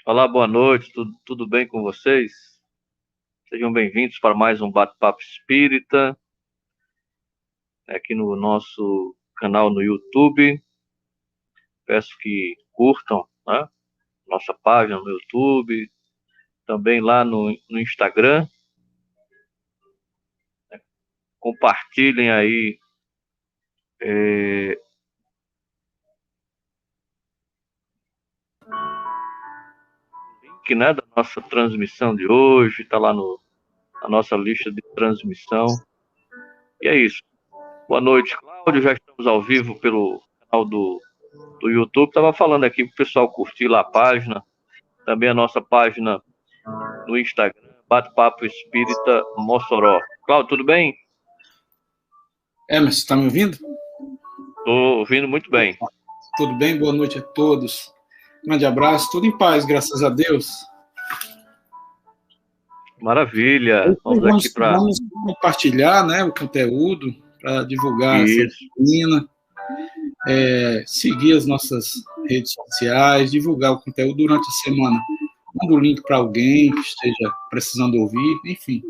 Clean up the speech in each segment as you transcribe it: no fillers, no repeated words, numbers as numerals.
Olá, boa noite, tudo bem com vocês? Sejam bem-vindos para mais um Bate-Papo Espírita, aqui no nosso canal no YouTube. Peço que curtam, né, nossa página no YouTube, também lá no Instagram. Compartilhem aí o link, né, da nossa transmissão de hoje, está lá na nossa lista de transmissão. E é isso. Boa noite, Cláudio. Já estamos ao vivo pelo canal do YouTube. Estava falando aqui para o pessoal curtir lá a página. Também a nossa página no Instagram, Bate-Papo Espírita Mossoró. Cláudio, tudo bem? Emerson, está me ouvindo? Estou ouvindo muito bem. Tudo bem? Boa noite a todos. Grande abraço, tudo em paz, graças a Deus. Maravilha. Vamos aqui para... Vamos compartilhar, né, o conteúdo, para divulgar essa Isso. disciplina, seguir as nossas redes sociais, divulgar o conteúdo durante a semana. Manda o link para alguém que esteja precisando ouvir, enfim.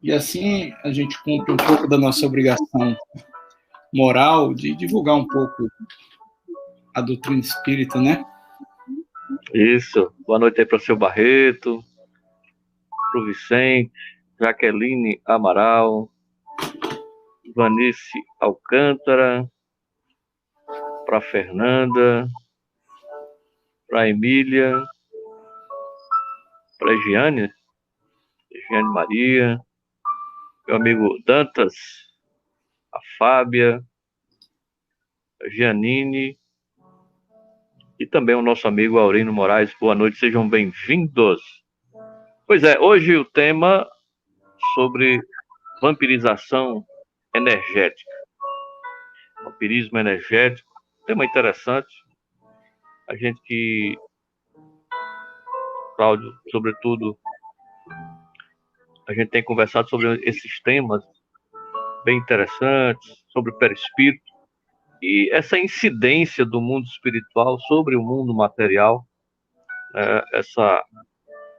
E assim a gente cumpre um pouco da nossa obrigação moral de divulgar um pouco a doutrina espírita, né? Isso. Boa noite aí para o seu Barreto, para o Vicente, Jaqueline Amaral, Vanice Alcântara, para Fernanda, para Emília, para Giane Maria, meu amigo Dantas, a Fábia, a Gianine e também o nosso amigo Aurino Moraes. Boa noite, sejam bem-vindos. Pois é, hoje o tema sobre vampirização energética. Vampirismo energético, tema interessante. A gente que, Cláudio, sobretudo, a gente tem conversado sobre esses temas bem interessantes, sobre o perispírito e essa incidência do mundo espiritual sobre o mundo material,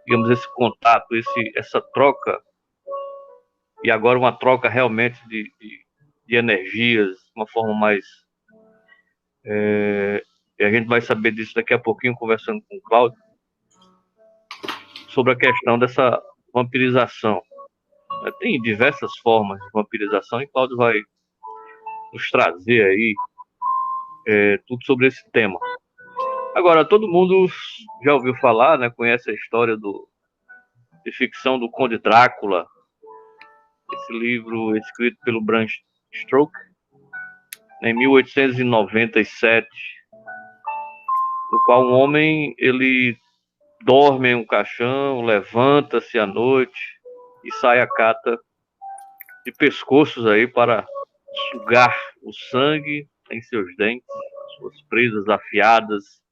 digamos, esse contato, essa troca, e agora uma troca realmente de energias, uma forma mais... E a gente vai saber disso daqui a pouquinho, conversando com o Cláudio, sobre a questão dessa vampirização. Tem diversas formas de vampirização e Cláudio vai nos trazer aí tudo sobre esse tema. Agora, todo mundo já ouviu falar, né, conhece a história de ficção do Conde Drácula, esse livro escrito pelo Bram Stoker, em 1897, no qual um homem, ele dorme em um caixão, levanta-se à noite e sai à cata de pescoços aí para sugar o sangue em seus dentes, suas presas afiadas,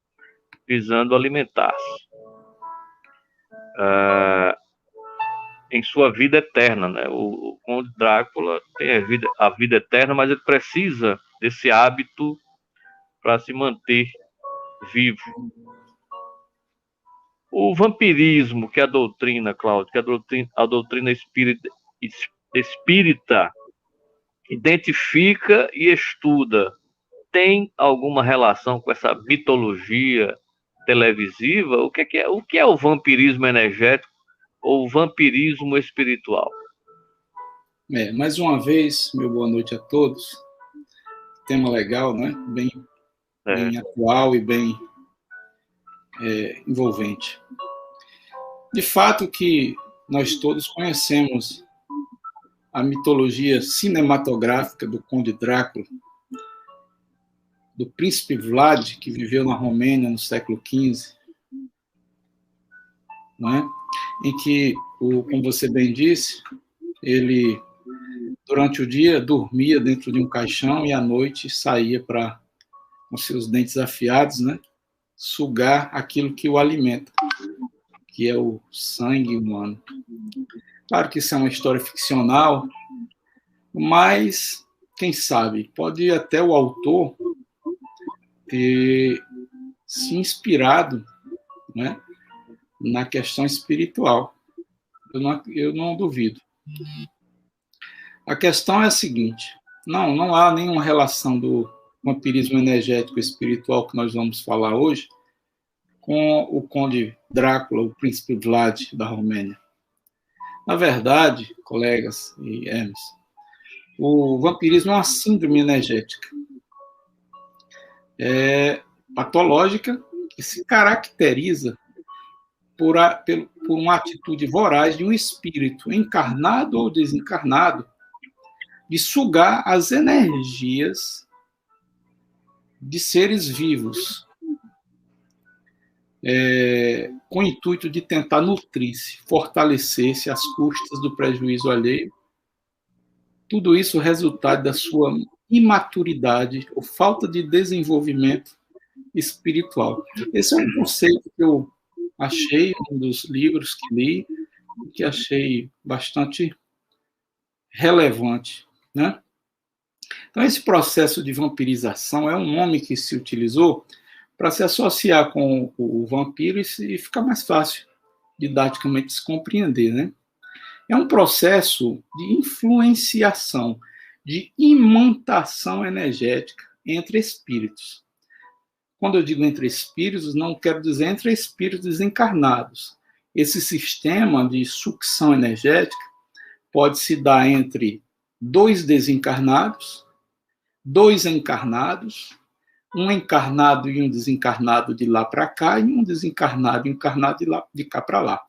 visando alimentar-se em sua vida eterna, né? O Conde Drácula tem a vida eterna, mas ele precisa desse hábito para se manter vivo. O vampirismo, que é a doutrina, Cláudio, que é a doutrina espírita identifica e estuda, tem alguma relação com essa mitologia televisiva? O que é o vampirismo energético ou o vampirismo espiritual? Mais uma vez, meu boa noite a todos. Tema legal, né? Bem atual e bem envolvente. De fato que nós todos conhecemos a mitologia cinematográfica do Conde Drácula, do príncipe Vlad, que viveu na Romênia no século XV, né? Em que, como você bem disse, ele, durante o dia, dormia dentro de um caixão e à noite saía para, com seus dentes afiados, né, sugar aquilo que o alimenta, que é o sangue humano. Claro que isso é uma história ficcional, mas, quem sabe, pode até o autor ter se inspirado né, na questão espiritual. Eu não duvido. A questão é a seguinte: não há nenhuma relação do vampirismo energético espiritual que nós vamos falar hoje com o Conde Drácula, o Príncipe Vlad da Romênia. Na verdade, colegas e Hermes, o vampirismo é uma síndrome energética patológica que se caracteriza por uma atitude voraz de um espírito encarnado ou desencarnado de sugar as energias de seres vivos, com o intuito de tentar nutrir-se, fortalecer-se às custas do prejuízo alheio. Tudo isso é resultado da sua imaturidade ou falta de desenvolvimento espiritual. Esse é um conceito que eu achei em um dos livros que li, que achei bastante relevante, né? Então, esse processo de vampirização é um nome que se utilizou para se associar com o vampiro e ficar mais fácil didaticamente se compreender, né? É um processo de influenciação, de imantação energética entre espíritos. Quando eu digo entre espíritos, não quero dizer entre espíritos desencarnados. Esse sistema de sucção energética pode se dar entre 2 desencarnados, 2 encarnados, um encarnado e um desencarnado de lá para cá, e um desencarnado e um encarnado de cá para lá.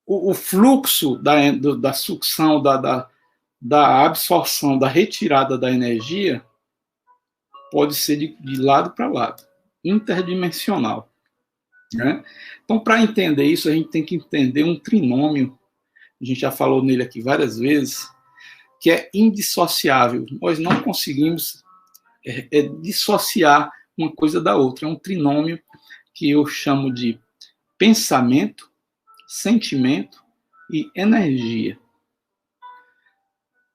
O fluxo da sucção, da absorção, da retirada da energia pode ser de lado para lado, interdimensional, né? Então, para entender isso, a gente tem que entender um trinômio, a gente já falou nele aqui várias vezes, que é indissociável. Nós não conseguimos dissociar uma coisa da outra. É um trinômio que eu chamo de pensamento, sentimento e energia.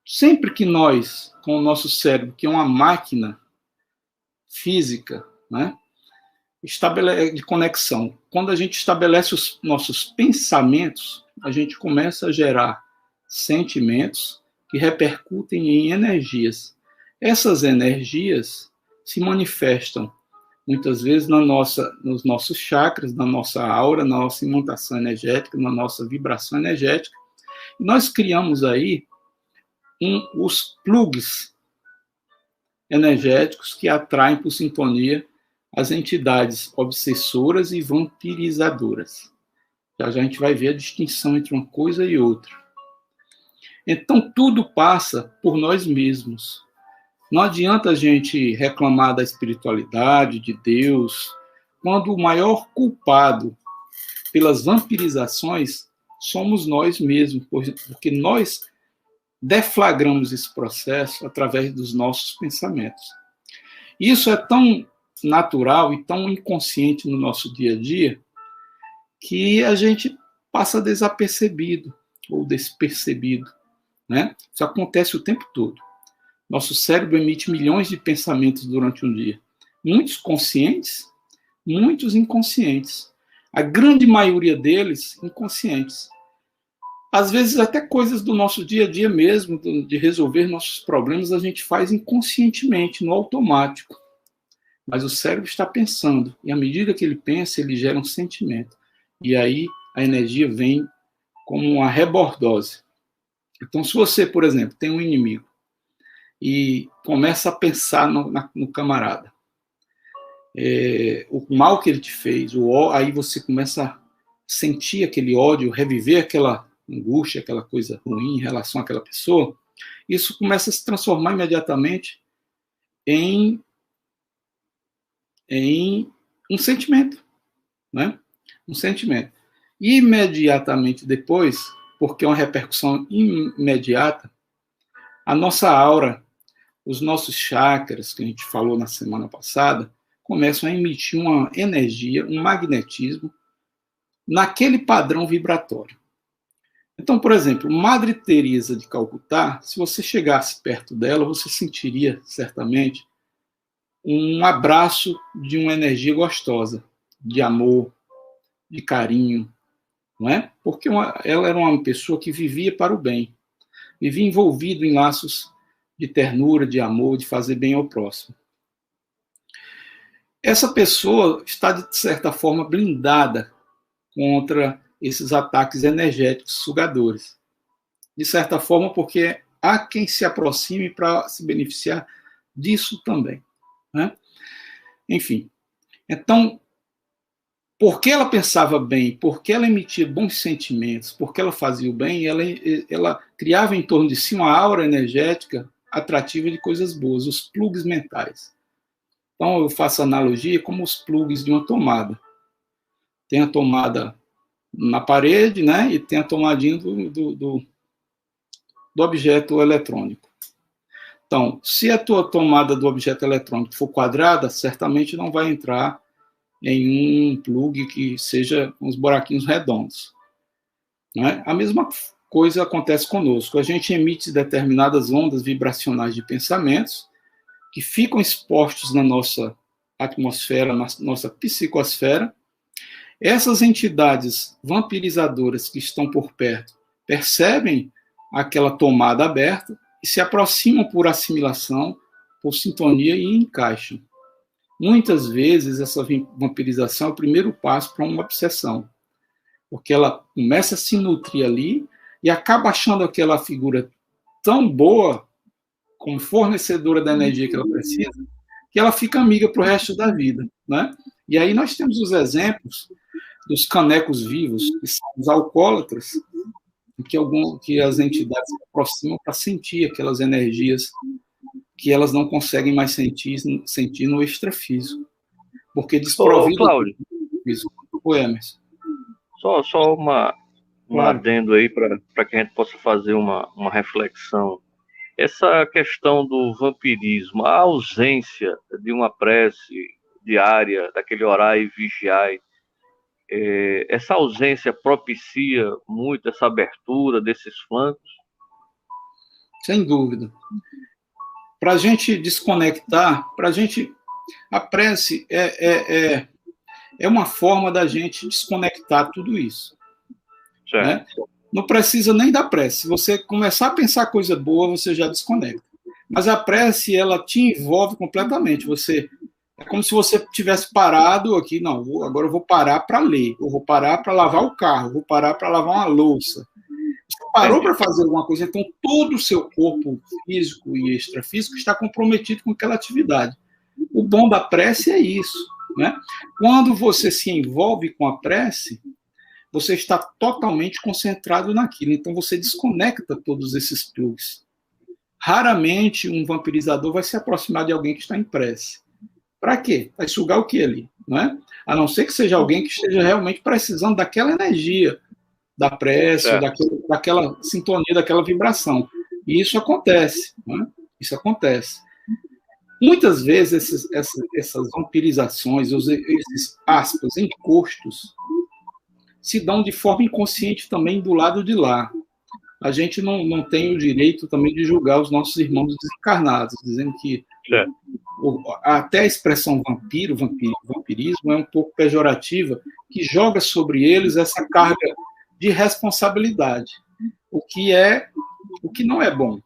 Sempre que nós, com o nosso cérebro, que é uma máquina física, né, de conexão, quando a gente estabelece os nossos pensamentos, a gente começa a gerar sentimentos que repercutem em energias. Essas energias se manifestam muitas vezes nos nossos chakras, na nossa aura, na nossa imantação energética, na nossa vibração energética. E nós criamos aí os plugs energéticos que atraem por sintonia as entidades obsessoras e vampirizadoras. Já a gente vai ver a distinção entre uma coisa e outra. Então, tudo passa por nós mesmos. Não adianta a gente reclamar da espiritualidade, de Deus, quando o maior culpado pelas vampirizações somos nós mesmos, porque nós deflagramos esse processo através dos nossos pensamentos. Isso é tão natural e tão inconsciente no nosso dia a dia que a gente passa desapercebido ou despercebido, né? Isso acontece o tempo todo. Nosso cérebro emite milhões de pensamentos durante um dia. Muitos conscientes, muitos inconscientes. A grande maioria deles inconscientes. Às vezes até coisas do nosso dia a dia mesmo, de resolver nossos problemas, a gente faz inconscientemente, no automático. Mas o cérebro está pensando, e à medida que ele pensa, ele gera um sentimento. E aí a energia vem como uma rebordose. Então, se você, por exemplo, tem um inimigo e começa a pensar no camarada, o mal que ele te fez, aí você começa a sentir aquele ódio, reviver aquela angústia, aquela coisa ruim em relação àquela pessoa, isso começa a se transformar imediatamente em um sentimento, né? Um sentimento. E imediatamente depois, porque é uma repercussão imediata, a nossa aura, os nossos chakras, que a gente falou na semana passada, começam a emitir uma energia, um magnetismo, naquele padrão vibratório. Então, por exemplo, Madre Teresa de Calcutá, se você chegasse perto dela, você sentiria, certamente, um abraço de uma energia gostosa, de amor, de carinho, não é? Porque ela era uma pessoa que vivia para o bem, vivia envolvido em laços de ternura, de amor, de fazer bem ao próximo. Essa pessoa está, de certa forma, blindada contra esses ataques energéticos sugadores. De certa forma, porque há quem se aproxime para se beneficiar disso também, né? Enfim, então, porque ela pensava bem, porque ela emitia bons sentimentos, porque ela fazia o bem, ela criava em torno de si uma aura energética atrativa de coisas boas, os plugs mentais. Então, eu faço analogia como os plugs de uma tomada. Tem a tomada na parede, né, e tem a tomadinha do objeto eletrônico. Então, se a tua tomada do objeto eletrônico for quadrada, certamente não vai entrar em um plug que seja uns buraquinhos redondos. Né? A mesma coisa acontece conosco. A gente emite determinadas ondas vibracionais de pensamentos que ficam expostos na nossa atmosfera, na nossa psicosfera. Essas entidades vampirizadoras que estão por perto percebem aquela tomada aberta e se aproximam por assimilação, por sintonia e encaixam. Muitas vezes, essa vampirização é o primeiro passo para uma obsessão, porque ela começa a se nutrir ali e acaba achando aquela figura tão boa, como fornecedora da energia que ela precisa, que ela fica amiga para o resto da vida, né? E aí nós temos os exemplos dos canecos vivos, que são os alcoólatras, que as entidades se aproximam para sentir aquelas energias que elas não conseguem mais sentir no extrafísico, porque desprovido Cláudio, do físico. Oi, Emerson. Só um adendo aí para que a gente possa fazer uma reflexão. Essa questão do vampirismo, a ausência de uma prece diária, daquele orar e vigiar, essa ausência propicia muito essa abertura desses flancos? Sem dúvida. Para a gente desconectar, a prece é uma forma da gente desconectar tudo isso. Né? Não precisa nem da prece. Se você começar a pensar coisa boa, você já desconecta. Mas a prece, ela te envolve completamente. É como se você tivesse parado aqui, não, agora eu vou parar para ler, eu vou parar para lavar o carro, eu vou parar para lavar uma louça. Você parou para fazer alguma coisa, então todo o seu corpo físico e extrafísico está comprometido com aquela atividade. O bom da prece é isso, né? Quando você se envolve com a prece, você está totalmente concentrado naquilo, então você desconecta todos esses plugs. Raramente um vampirizador vai se aproximar de alguém que está em prece. Para quê? Vai sugar o que ali? Não é? A não ser que seja alguém que esteja realmente precisando daquela energia, da prece, daquela sintonia, daquela vibração. E isso acontece. Não é? Isso acontece. Muitas vezes essas vampirizações, esses aspas, encostos, se dão de forma inconsciente também do lado de lá. A gente não tem o direito também de julgar os nossos irmãos desencarnados, dizendo que até a expressão vampirismo é um pouco pejorativa, que joga sobre eles essa carga de responsabilidade, o que não é bom,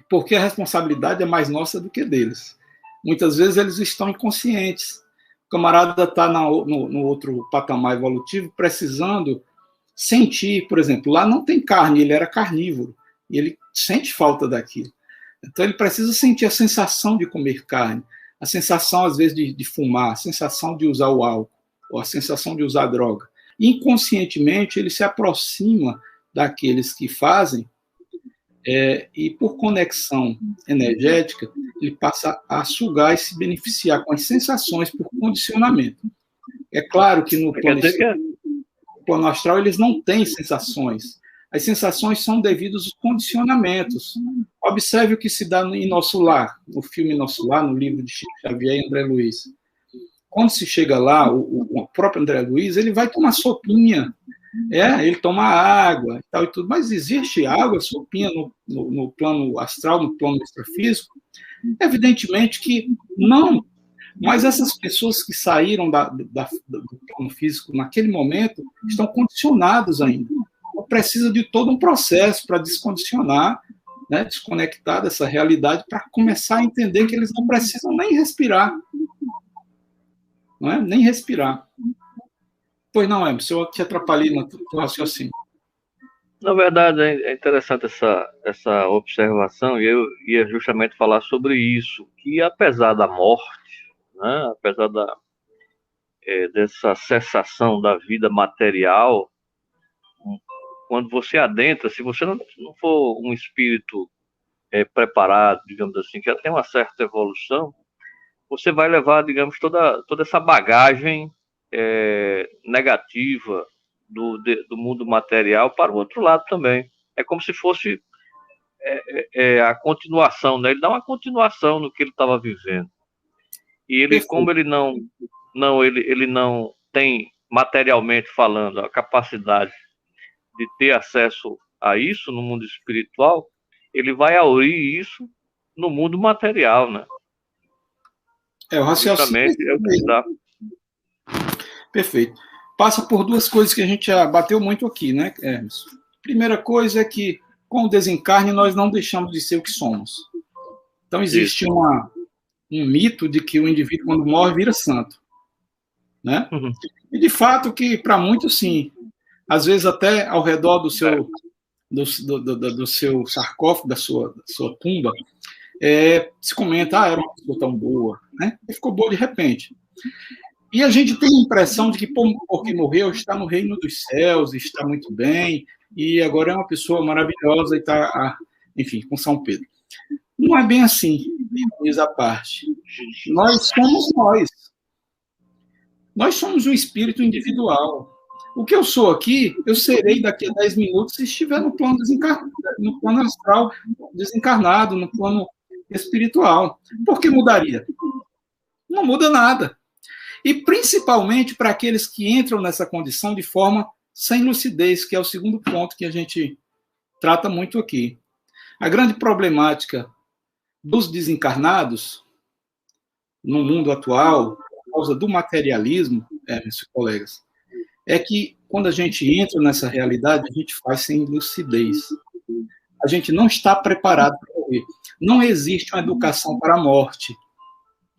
porque a responsabilidade é mais nossa do que deles. Muitas vezes eles estão inconscientes. O camarada está no outro patamar evolutivo precisando sentir, por exemplo, lá não tem carne, ele era carnívoro, e ele sente falta daquilo. Então ele precisa sentir a sensação de comer carne, a sensação, às vezes, de fumar, a sensação de usar o álcool, ou a sensação de usar droga. Inconscientemente, ele se aproxima daqueles que fazem, e por conexão energética, ele passa a sugar e se beneficiar com as sensações por condicionamento. É claro que no plano astral eles não têm sensações. As sensações são devidas aos condicionamentos. Observe o que se dá em Nosso Lar, no filme Nosso Lar, no livro de Chico Xavier e André Luiz. Quando se chega lá, o próprio André Luiz, ele vai tomar sopinha, ele toma água e tal e tudo, mas existe água, sopinha no plano astral, no plano extrafísico? Evidentemente que não. Mas essas pessoas que saíram do plano físico naquele momento estão condicionados ainda. Então, precisa de todo um processo para descondicionar, né, desconectar dessa realidade, para começar a entender que eles não precisam nem respirar. Não é? Nem respirar. Pois não, Emerson, eu te atrapalhei no teu raciocínio. Na verdade, é interessante essa observação, e eu ia justamente falar sobre isso, que apesar da morte, né, apesar dessa cessação da vida material, quando você adentra, se você não for um espírito preparado, digamos assim, que já tem uma certa evolução, você vai levar, digamos, toda essa bagagem negativa do mundo material para o outro lado também. É como se fosse a continuação, né? Ele dá uma continuação no que ele estava vivendo. E ele, perfeito, como ele não tem, materialmente falando, a capacidade de ter acesso a isso no mundo espiritual, ele vai aurir isso no mundo material, né? O raciocínio é o que dá. Perfeito. Passa por duas coisas que a gente já bateu muito aqui, né, Hermes? Primeira coisa é que, com o desencarne, nós não deixamos de ser o que somos. Então, existe um mito de que o indivíduo, quando morre, vira santo. Né? Uhum. E, de fato, que para muitos, sim. Às vezes, até ao redor do seu, do seu sarcófago, da sua tumba, se comenta, era uma pessoa tão boa. Né? E ficou boa de repente. E a gente tem a impressão de que, porque morreu, está no reino dos céus, está muito bem, e agora é uma pessoa maravilhosa e está, enfim, com São Pedro. Não é bem assim, diz a parte. Nós somos nós. Nós somos um espírito individual. O que eu sou aqui, eu serei daqui a 10 minutos se estiver no plano desencarnado, no plano astral desencarnado, no plano espiritual. Por que mudaria? Não muda nada. E principalmente para aqueles que entram nessa condição de forma sem lucidez, que é o segundo ponto que a gente trata muito aqui. A grande problemática dos desencarnados no mundo atual, por causa do materialismo, meus colegas, é que quando a gente entra nessa realidade, a gente faz sem lucidez. A gente não está preparado para morrer. Não existe uma educação para a morte.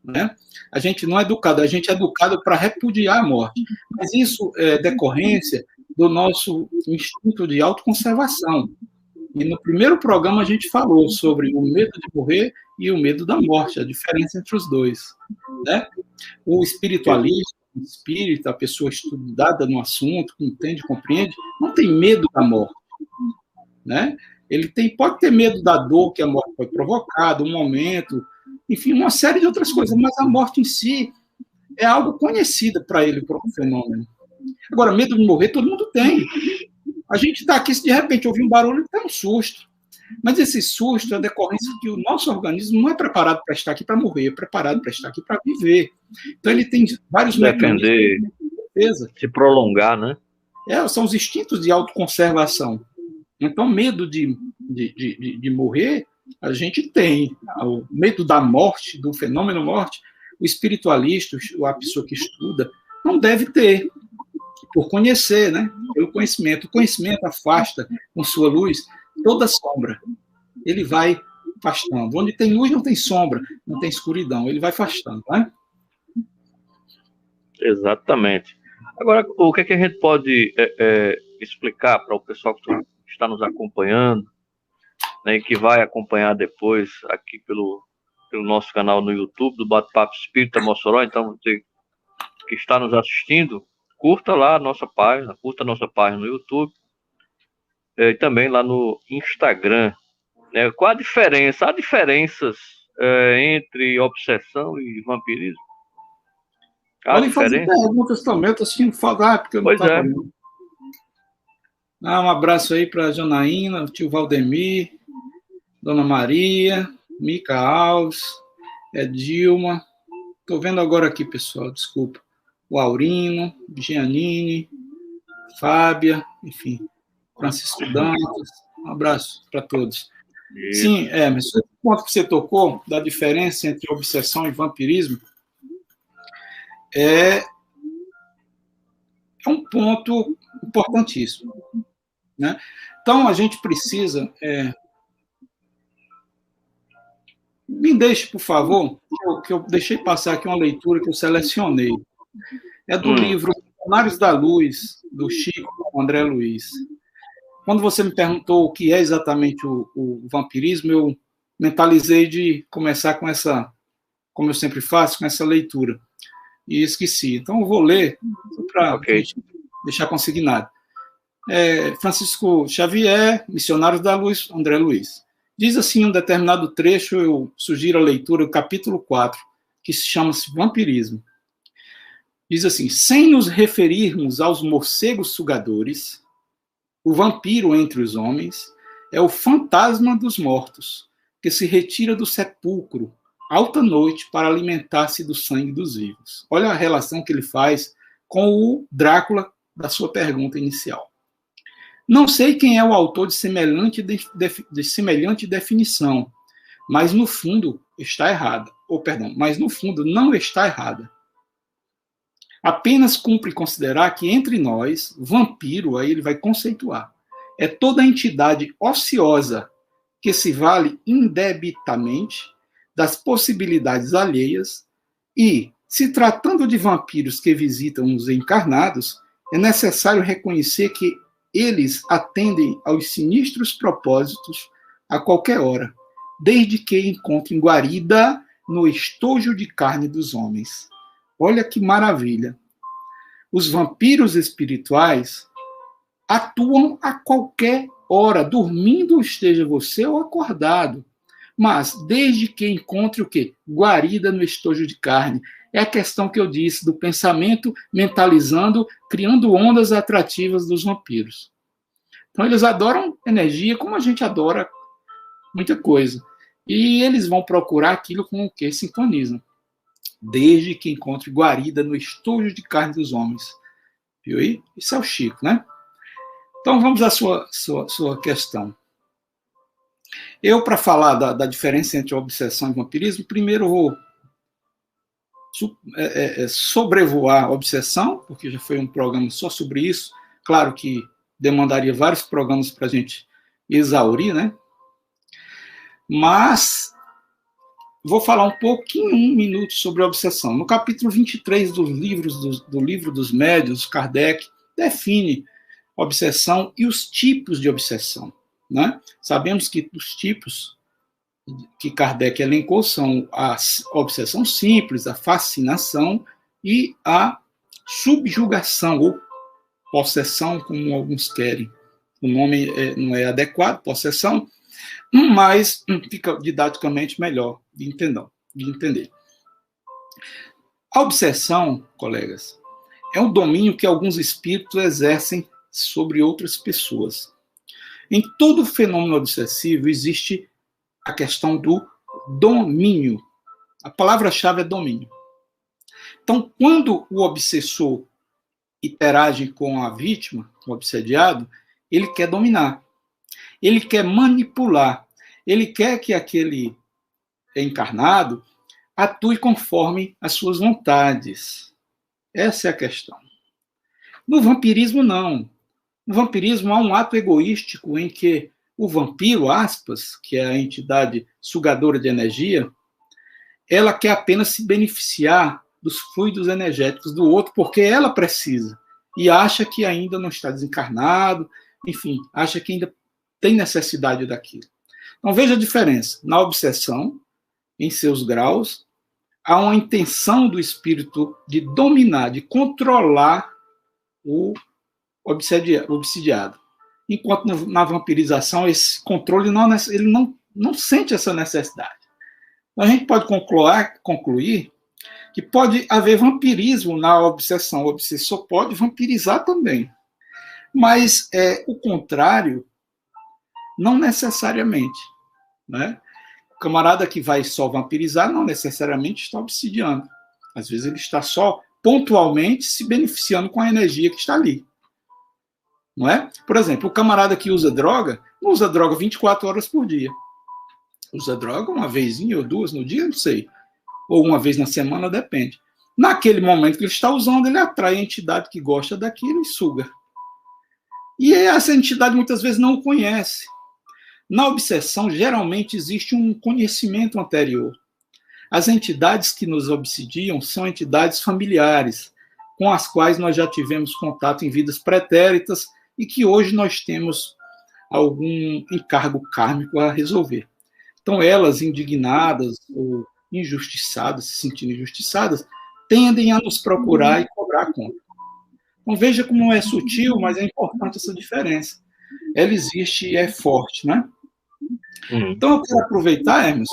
Né? A gente não é educado, a gente é educado para repudiar a morte. Mas isso é decorrência do nosso instinto de autoconservação. E no primeiro programa a gente falou sobre o medo de morrer e o medo da morte, a diferença entre os dois. Né? O espiritualista, o espírita, a pessoa estudada no assunto, que entende, compreende, não tem medo da morte. Né? Ele pode ter medo da dor que a morte pode provocar, do momento, enfim, uma série de outras coisas, mas a morte em si é algo conhecido para ele, para o fenômeno. Agora, medo de morrer todo mundo tem. A gente está aqui, se de repente ouvir um barulho, tem um susto. Mas esse susto é decorrência de que o nosso organismo não é preparado para estar aqui para morrer, é preparado para estar aqui para viver. Então, ele tem vários mecanismos de defesa. Se prolongar, né? São os instintos de autoconservação. Então, medo de morrer, a gente tem. O medo da morte, do fenômeno morte, o espiritualista, a pessoa que estuda, não deve ter, por conhecer, né? Pelo conhecimento. O conhecimento afasta com sua luz toda sombra. Ele vai afastando. Onde tem luz não tem sombra, não tem escuridão. Ele vai afastando, né? Exatamente. Agora, o que é que a gente pode explicar para o pessoal que está nos acompanhando, né, e que vai acompanhar depois aqui pelo nosso canal no YouTube, do Bate-Papo Espírita Mossoró? Então, você que está nos assistindo, curta lá a nossa página, no YouTube, e também lá no Instagram. Né? Qual a diferença? Há diferenças entre obsessão e vampirismo? Podem fazer perguntas também, eu estou assistindo falar, porque eu não estava vendo. Um abraço aí para a Janaína, o tio Valdemir, Dona Maria, Mica Alves, Dilma. Estou vendo agora aqui, pessoal, desculpa. O Aurino, Giannini, Fábia, enfim, Francisco Dantas. Um abraço para todos. Isso. Sim, mas o ponto que você tocou da diferença entre obsessão e vampirismo, é um ponto importantíssimo, né? Então, a gente precisa... me deixe, por favor, que eu deixei passar aqui uma leitura que eu selecionei. É do livro Missionários da Luz, do Chico André Luiz. Quando você me perguntou o que é exatamente o vampirismo, eu mentalizei de começar com essa, como eu sempre faço, com essa leitura. E esqueci. Então, eu vou ler para deixar consignado. Francisco Xavier, Missionários da Luz, André Luiz. Diz assim um determinado trecho, eu sugiro a leitura do capítulo 4, que se chama-se Vampirismo. Diz assim: sem nos referirmos aos morcegos sugadores, o vampiro entre os homens é o fantasma dos mortos, que se retira do sepulcro, alta noite, para alimentar-se do sangue dos vivos. Olha a relação que ele faz com o Drácula da sua pergunta inicial. Não sei quem é o autor de semelhante definição, mas no fundo está errada. Mas no fundo não está errada. Apenas cumpre considerar que entre nós, vampiro, aí ele vai conceituar, é toda entidade ociosa que se vale indebitamente das possibilidades alheias e, se tratando de vampiros que visitam os encarnados, é necessário reconhecer que eles atendem aos sinistros propósitos a qualquer hora, desde que encontrem guarida no estojo de carne dos homens. Olha que maravilha. Os vampiros espirituais atuam a qualquer hora, dormindo esteja você ou acordado. Mas desde que encontre o quê? Guarida no estojo de carne. É a questão que eu disse do pensamento mentalizando, criando ondas atrativas dos vampiros. Então, eles adoram energia como a gente adora muita coisa. E eles vão procurar aquilo com o que sintonizam. Desde que encontre guarida no estojo de carne dos homens. Viu aí? Isso é o Chico, né? Então, vamos à sua questão. Eu, para falar da diferença entre obsessão e vampirismo, primeiro vou sobrevoar a obsessão, porque já foi um programa só sobre isso. Claro que demandaria vários programas para a gente exaurir, né? Mas vou falar um pouquinho, 1 minuto, sobre a obsessão. No capítulo 23 do Livro dos Médiuns, Kardec define obsessão e os tipos de obsessão, né? Sabemos que os tipos que Kardec elencou são a obsessão simples, a fascinação e a subjugação, ou possessão, como alguns querem. O nome não é adequado, possessão, mas fica didaticamente melhor de entender. A obsessão, colegas, é um domínio que alguns espíritos exercem sobre outras pessoas. Em todo fenômeno obsessivo existe a questão do domínio. A palavra-chave é domínio. Então, quando o obsessor interage com a vítima, o obsediado, ele quer dominar. Ele quer manipular. Ele quer que aquele encarnado atue conforme as suas vontades. Essa é a questão. No vampirismo, não. No vampirismo, há um ato egoístico em que o vampiro, aspas, que é a entidade sugadora de energia, ela quer apenas se beneficiar dos fluidos energéticos do outro, porque ela precisa, e acha que ainda não está desencarnado, enfim, acha que ainda tem necessidade daquilo. Então, veja a diferença. Na obsessão, em seus graus, há uma intenção do espírito de dominar, de controlar o obsidiado. Enquanto na vampirização, esse controle ele não sente essa necessidade. Então, a gente pode concluir que pode haver vampirismo na obsessão. O obsessor pode vampirizar também. Mas o contrário, não necessariamente. Né? O camarada que vai só vampirizar não necessariamente está obsidiando. Às vezes ele está só pontualmente se beneficiando com a energia que está ali. Não é? Por exemplo, o camarada que usa droga, não usa droga 24 horas por dia. Usa droga uma vezinha ou duas no dia, não sei. Ou uma vez na semana, depende. Naquele momento que ele está usando, ele atrai a entidade que gosta daquilo e suga. E essa entidade muitas vezes não o conhece. Na obsessão, geralmente existe um conhecimento anterior. As entidades que nos obsidiam são entidades familiares, com as quais nós já tivemos contato em vidas pretéritas e que hoje nós temos algum encargo kármico a resolver. Então, elas, indignadas ou injustiçadas, se sentindo injustiçadas, tendem a nos procurar e cobrar a conta. Então, veja como é sutil, mas é importante essa diferença. Ela existe e é forte, né? Então, eu quero aproveitar, Hermes,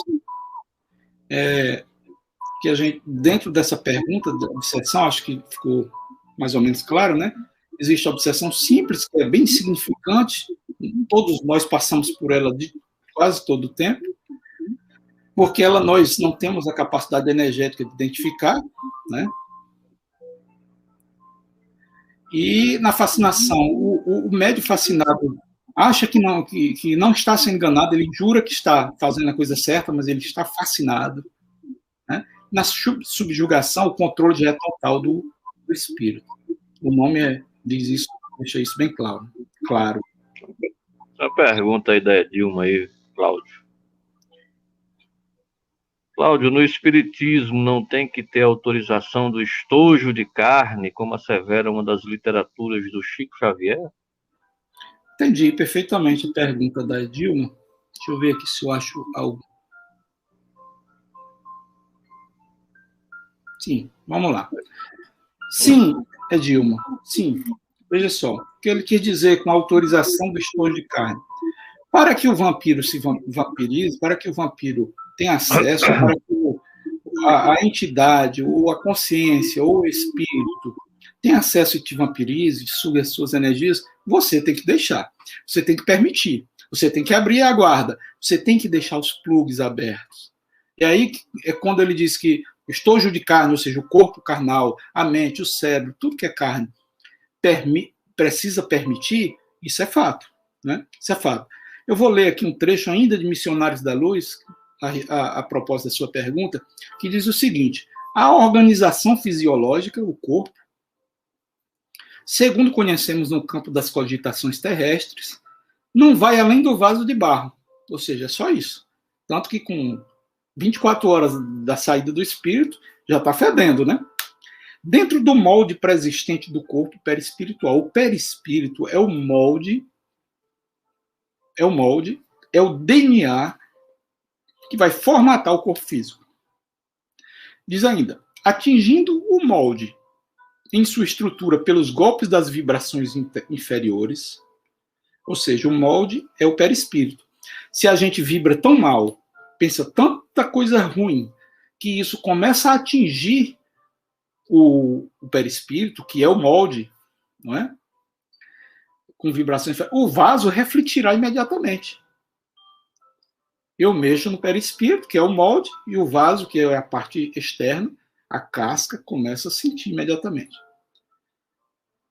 que a gente, dentro dessa pergunta da obsessão, acho que ficou mais ou menos claro, né? Existe a obsessão simples, que é bem significante, todos nós passamos por ela de quase todo o tempo, porque nós não temos a capacidade energética de identificar, né? E na fascinação, o médium fascinado acha que não está sendo enganado, ele jura que está fazendo a coisa certa, mas ele está fascinado. Né? Na subjugação, o controle já é total do espírito. O nome diz isso, deixa isso bem claro. A pergunta aí da Edilma aí, Cláudio. Cláudio, no Espiritismo não tem que ter autorização do estojo de carne, como assevera uma das literaturas do Chico Xavier? Entendi perfeitamente a pergunta da Edilma. Deixa eu ver aqui se eu acho algo. Sim, vamos lá. Sim, Edilma, sim. Veja só, o que ele quis dizer com autorização do estojo de carne. Para que o vampiro se vampirize, para que o vampiro tenha acesso, para que a entidade, ou a consciência, ou o espírito tenha acesso e te vampirize, suga as suas energias, você tem que deixar. Você tem que permitir. Você tem que abrir a guarda. Você tem que deixar os plugs abertos. E aí é quando ele diz que o estojo de carne, ou seja, o corpo carnal, a mente, o cérebro, tudo que é carne, precisa permitir, isso é fato. Né? Isso é fato. Eu vou ler aqui um trecho ainda de Missionários da Luz, a propósito da sua pergunta, que diz o seguinte: a organização fisiológica, o corpo, segundo conhecemos no campo das cogitações terrestres, não vai além do vaso de barro. Ou seja, é só isso. Tanto que com 24 horas da saída do espírito, já está fedendo, né? Dentro do molde pré-existente do corpo perispiritual. O perispírito é o molde, é o DNA que vai formatar o corpo físico. Diz ainda, atingindo o molde em sua estrutura pelos golpes das vibrações inferiores, ou seja, o molde é o perispírito. Se a gente vibra tão mal, pensa tanta coisa ruim, que isso começa a atingir o perispírito, que é o molde, não é? Com vibrações, o vaso refletirá imediatamente. Eu mexo no perispírito, que é o molde, e o vaso, que é a parte externa, a casca, começa a sentir imediatamente.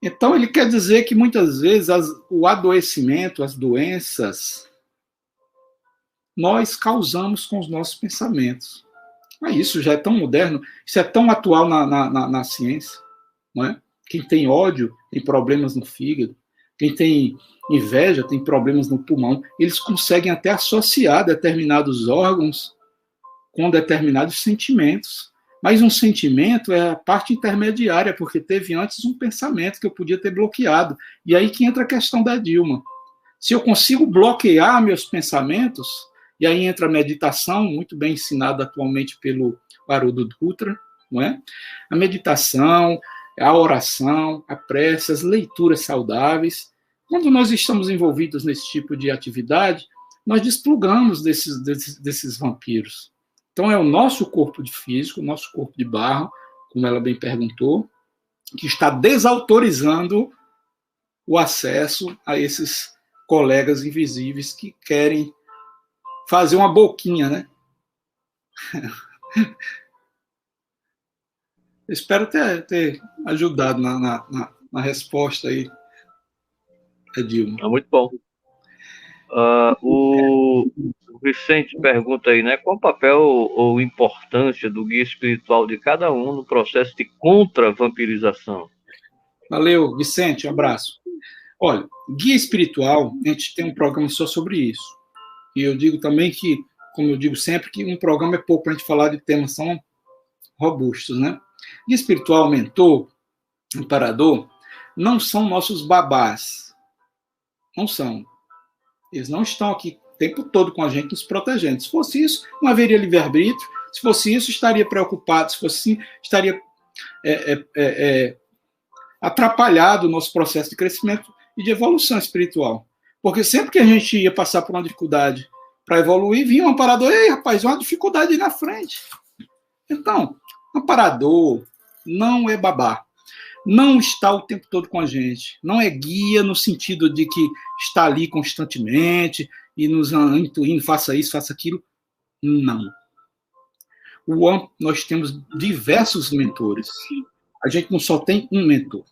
Então, ele quer dizer que muitas vezes o adoecimento, as doenças, nós causamos com os nossos pensamentos. Isso já é tão moderno, isso é tão atual na ciência. Não é? Quem tem ódio tem problemas no fígado, quem tem inveja tem problemas no pulmão. Eles conseguem até associar determinados órgãos com determinados sentimentos. Mas um sentimento é a parte intermediária, porque teve antes um pensamento que eu podia ter bloqueado. E aí que entra a questão da Dilma. Se eu consigo bloquear meus pensamentos, e aí entra a meditação, muito bem ensinada atualmente pelo Haroldo Dutra, não é? A meditação, a oração, a prece, as leituras saudáveis. Quando nós estamos envolvidos nesse tipo de atividade, nós desplugamos desses vampiros. Então, é o nosso corpo de físico, o nosso corpo de barro, como ela bem perguntou, que está desautorizando o acesso a esses colegas invisíveis que querem fazer uma boquinha, né? Espero ter ajudado na resposta aí, Edilma. Muito bom. Vicente pergunta aí, né? Qual o papel ou importância do guia espiritual de cada um no processo de contra-vampirização? Valeu, Vicente, um abraço. Olha, guia espiritual, a gente tem um programa só sobre isso. E eu digo também que, como eu digo sempre, que um programa é pouco para a gente falar de temas tão robustos, né? Guia espiritual, mentor, amparador, não são nossos babás. Não são. Eles não estão aqui o tempo todo com a gente, nos protegendo. Se fosse isso, não haveria livre-arbítrio. Se fosse isso, estaria preocupado. Se fosse assim, estaria atrapalhado o nosso processo de crescimento e de evolução espiritual. Porque sempre que a gente ia passar por uma dificuldade para evoluir, vinha um amparador, ei, rapaz, uma dificuldade aí na frente. Então, amparador não é babá. Não está o tempo todo com a gente. Não é guia no sentido de que está ali constantemente e nos intuindo, faça isso, faça aquilo. Não. Nós temos diversos mentores. A gente não só tem um mentor.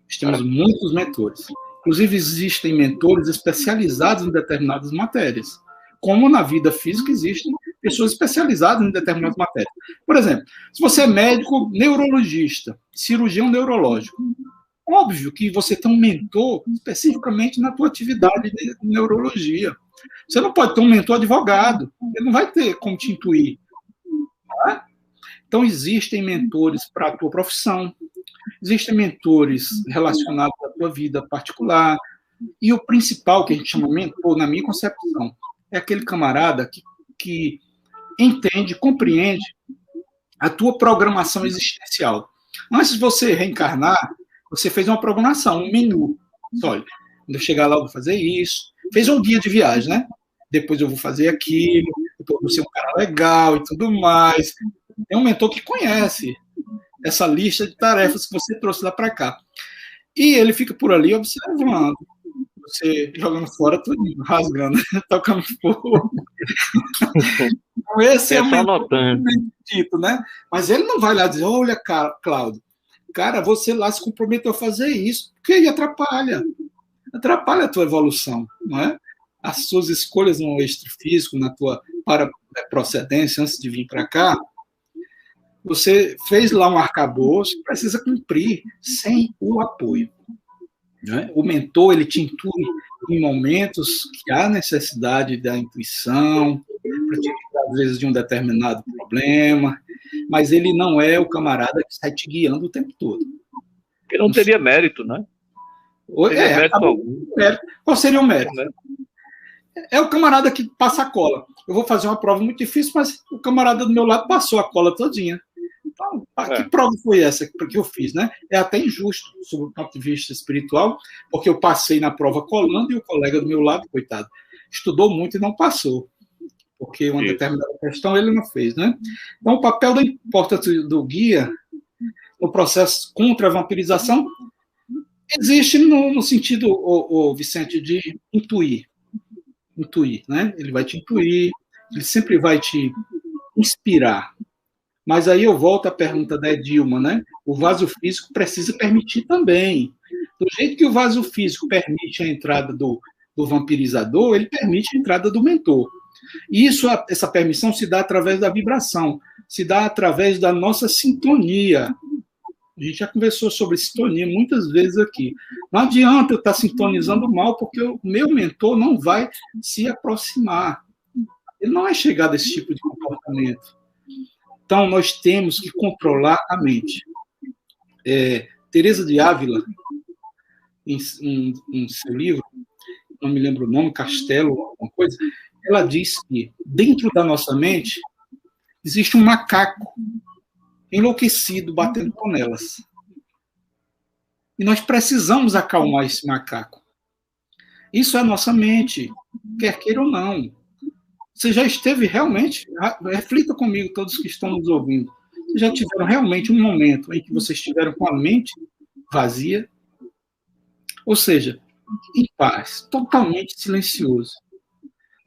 Nós temos muitos mentores. Inclusive, existem mentores especializados em determinadas matérias. Como na vida física existem pessoas especializadas em determinadas matérias. Por exemplo, se você é médico neurologista, cirurgião neurológico, óbvio que você tem um mentor especificamente na tua atividade de neurologia. Você não pode ter um mentor advogado, ele não vai ter como te intuir. Não é? Então, existem mentores para a tua profissão, existem mentores relacionados à tua vida particular, e o principal que a gente chama mentor, na minha concepção, é aquele camarada que entende, compreende a tua programação existencial. Antes de você reencarnar, você fez uma programação, um menu. Olha, quando eu chegar lá, eu vou fazer isso. Fez um guia de viagem, né? Depois eu vou fazer aquilo, depois eu vou ser um cara legal e tudo mais. Tem um mentor que conhece essa lista de tarefas que você trouxe lá para cá. E ele fica por ali observando. Você jogando fora tudo, rasgando, tocando fogo. Então, esse é o mentor dito, né? Mas ele não vai lá dizer, olha, Cláudio, cara, você lá se comprometeu a fazer isso, porque ele atrapalha a tua evolução, não é? As suas escolhas no extrafísico, na tua procedência, antes de vir para cá, você fez lá um arcabouço, precisa cumprir sem o apoio. Né? O mentor, ele te intui em momentos que há necessidade da intuição, para te livrar, às vezes, de um determinado problema, mas ele não é o camarada que sai te guiando o tempo todo. Porque não teria mérito, né? Qual seria o mérito? É o camarada que passa a cola. Eu vou fazer uma prova muito difícil, mas o camarada do meu lado passou a cola todinha. Então, que prova foi essa que eu fiz, né? É até injusto, sob o ponto de vista espiritual, porque eu passei na prova colando e o colega do meu lado, coitado, estudou muito e não passou, porque uma determinada questão ele não fez, né? Então, o papel da importância do guia no processo contra a vampirização existe no sentido, Vicente, de intuir, né? Ele vai te intuir, ele sempre vai te inspirar. Mas aí eu volto à pergunta da Edilma, né? O vaso físico precisa permitir também. Do jeito que o vaso físico permite a entrada do vampirizador, ele permite a entrada do mentor. E essa permissão se dá através da vibração, se dá através da nossa sintonia. A gente já conversou sobre sintonia muitas vezes aqui. Não adianta eu estar sintonizando mal, porque o meu mentor não vai se aproximar. Ele não vai chegar desse tipo de comportamento. Então, nós temos que controlar a mente. Teresa de Ávila, em seu livro, não me lembro o nome, Castelo, alguma coisa, ela diz que dentro da nossa mente existe um macaco enlouquecido batendo panelas. E nós precisamos acalmar esse macaco. Isso é a nossa mente, quer queira ou não. Você já esteve realmente, reflita comigo, todos que estão nos ouvindo, vocês já tiveram realmente um momento em que vocês estiveram com a mente vazia? Ou seja, em paz, totalmente silencioso,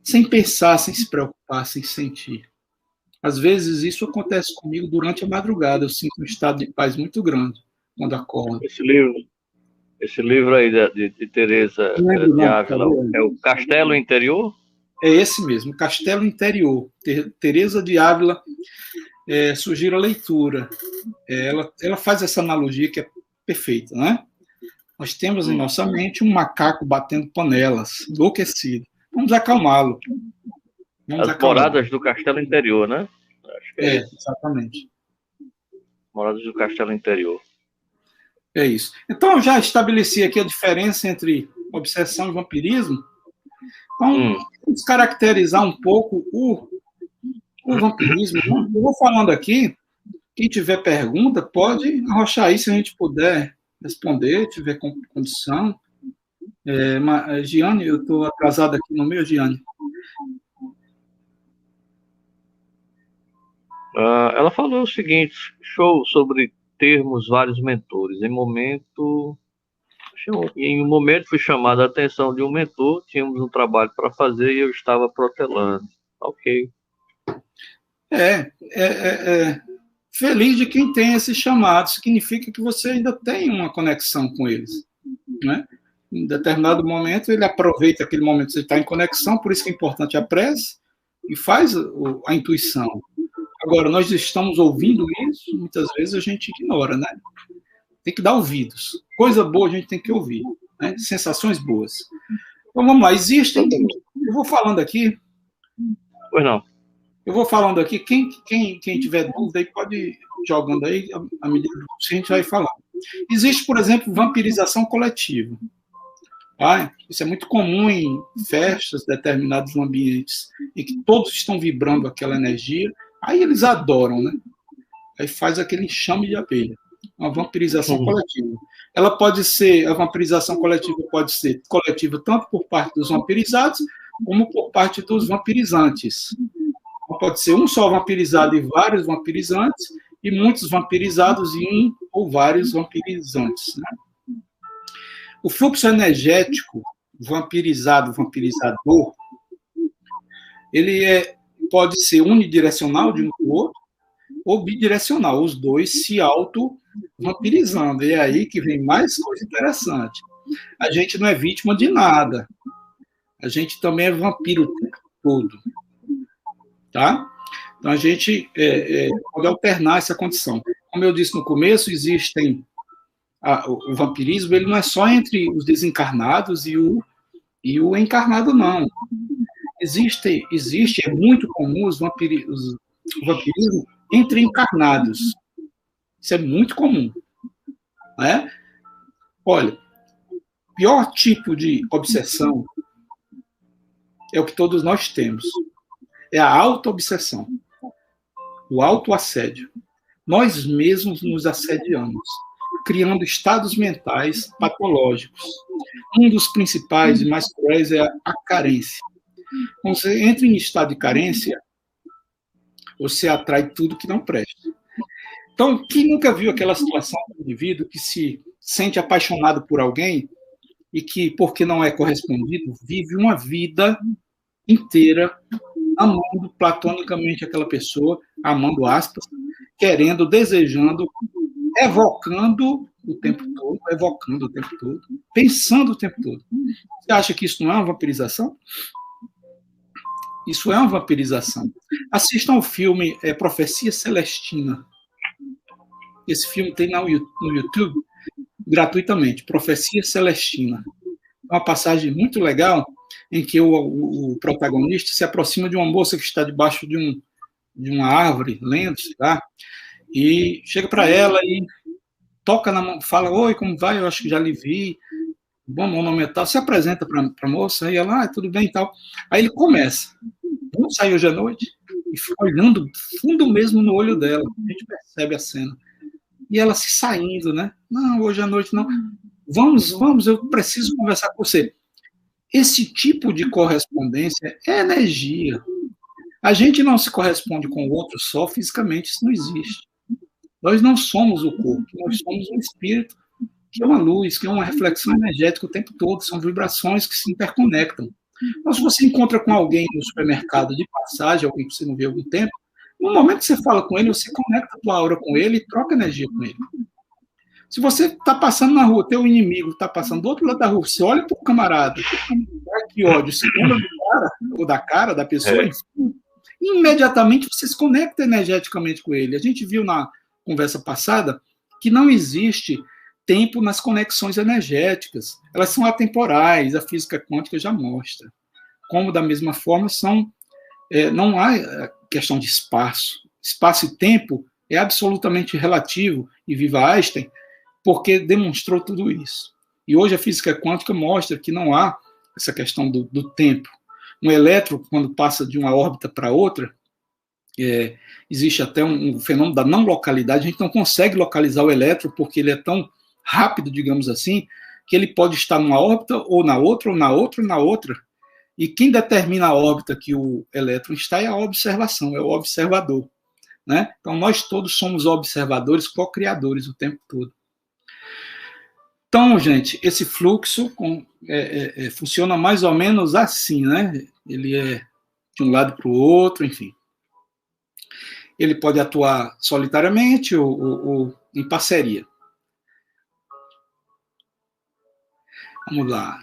sem pensar, sem se preocupar, sem sentir. Às vezes isso acontece comigo durante a madrugada, eu sinto um estado de paz muito grande quando acordo. Esse livro aí de Teresa de Ávila é o Castelo Interior? É esse mesmo, Castelo Interior. Teresa de Ávila sugiro a leitura. Ela faz essa analogia que é perfeita, né? Nós temos em nossa mente um macaco batendo panelas, enlouquecido. Vamos acalmá-lo. As moradas do Castelo Interior, né? Acho que é exatamente. Moradas do Castelo Interior. É isso. Então, eu já estabeleci aqui a diferença entre obsessão e vampirismo. Então, vamos caracterizar um pouco o vampirismo. Eu vou falando aqui, quem tiver pergunta, pode arrochar aí, se a gente puder responder, tiver condição. Giane, eu estou atrasado aqui no meio, Giane. Ela falou o seguinte: show sobre termos vários mentores. Em um momento fui chamado a atenção de um mentor, tínhamos um trabalho para fazer e eu estava protelando. Ok. Feliz de quem tem esse chamado, significa que você ainda tem uma conexão com eles, né? Em determinado momento, ele aproveita aquele momento que você está em conexão, por isso que é importante a prece, e faz a intuição. Agora, nós estamos ouvindo isso, muitas vezes a gente ignora, né? Tem que dar ouvidos. Coisa boa a gente tem que ouvir, né? Sensações boas. Então, vamos lá. Existem... Eu vou falando aqui... Pois não. Eu vou falando aqui, quem tiver dúvida aí pode ir jogando aí, à medida que a gente vai falar. Existe, por exemplo, vampirização coletiva. Tá? Isso é muito comum em festas, determinados ambientes, em que todos estão vibrando aquela energia, aí eles adoram, né? Aí faz aquele enxame de abelha. Uma vampirização coletiva. A vampirização coletiva pode ser coletiva tanto por parte dos vampirizados, como por parte dos vampirizantes. Pode ser um só vampirizado e vários vampirizantes, e muitos vampirizados e um ou vários vampirizantes. Né? O fluxo energético vampirizado, vampirizador, ele pode ser unidirecional de um para o outro, ou bidirecional, os dois se auto-vampirizando. E é aí que vem mais coisa interessante. A gente não é vítima de nada. A gente também é vampiro o tempo todo. Tá? Então, a gente pode alternar essa condição. Como eu disse no começo, o vampirismo ele não é só entre os desencarnados e o encarnado, não. Existe, é muito comum o vampirismo entre encarnados. Isso é muito comum. Né? Olha, o pior tipo de obsessão é o que todos nós temos. É a auto-obsessão, o auto-assédio. Nós mesmos nos assediamos, criando estados mentais patológicos. Um dos principais e mais cruéis é a carência. Quando você entra em estado de carência, você atrai tudo que não presta. Então, quem nunca viu aquela situação do indivíduo que se sente apaixonado por alguém e que, porque não é correspondido, vive uma vida inteira amando platonicamente aquela pessoa, amando aspas, querendo, desejando, evocando o tempo todo, pensando o tempo todo. Você acha que isso não é uma vampirização? Isso é uma vampirização. Assistam ao filme Profecia Celestina. Esse filme tem no YouTube gratuitamente, Profecia Celestina. É uma passagem muito legal em que o protagonista se aproxima de uma moça que está debaixo de uma árvore, lendo, sei lá, e chega para ela e toca na mão, fala: oi, como vai? Eu acho que já lhe vi. Bom, meu nome é tal. Se apresenta para a moça, e ela, tudo bem e tal. Aí ele começa: vamos sair hoje à noite? E fica olhando fundo mesmo no olho dela. A gente percebe a cena. E ela se saindo, né? Não, hoje à noite não. Vamos, eu preciso conversar com você. Esse tipo de correspondência é energia. A gente não se corresponde com o outro só fisicamente, isso não existe. Nós não somos o corpo, nós somos um espírito que é uma luz, que é uma reflexão energética o tempo todo, são vibrações que se interconectam. Então, se você encontra com alguém no supermercado de passagem, alguém que você não vê há algum tempo, no momento que você fala com ele, você conecta a tua aura com ele e troca energia com ele. Se você está passando na rua, teu inimigo está passando do outro lado da rua, você olha para o camarada, que ódio, se lembra do cara, ou da cara da pessoa, enfim, imediatamente você se conecta energeticamente com ele. A gente viu na conversa passada que não existe tempo nas conexões energéticas. Elas são atemporais, a física quântica já mostra. Como, da mesma forma, não há questão de espaço. Espaço e tempo é absolutamente relativo, e viva Einstein, porque demonstrou tudo isso. E hoje a física quântica mostra que não há essa questão do tempo. Um elétron, quando passa de uma órbita para outra, existe até um fenômeno da não localidade, a gente não consegue localizar o elétron porque ele é tão rápido, digamos assim, que ele pode estar numa órbita, ou na outra, ou na outra, ou na outra. E quem determina a órbita que o elétron está é a observação, é o observador. Né? Então, nós todos somos observadores, co-criadores o tempo todo. Então, gente, esse fluxo funciona mais ou menos assim, né? Ele é de um lado para o outro, enfim. Ele pode atuar solitariamente ou em parceria. Vamos lá.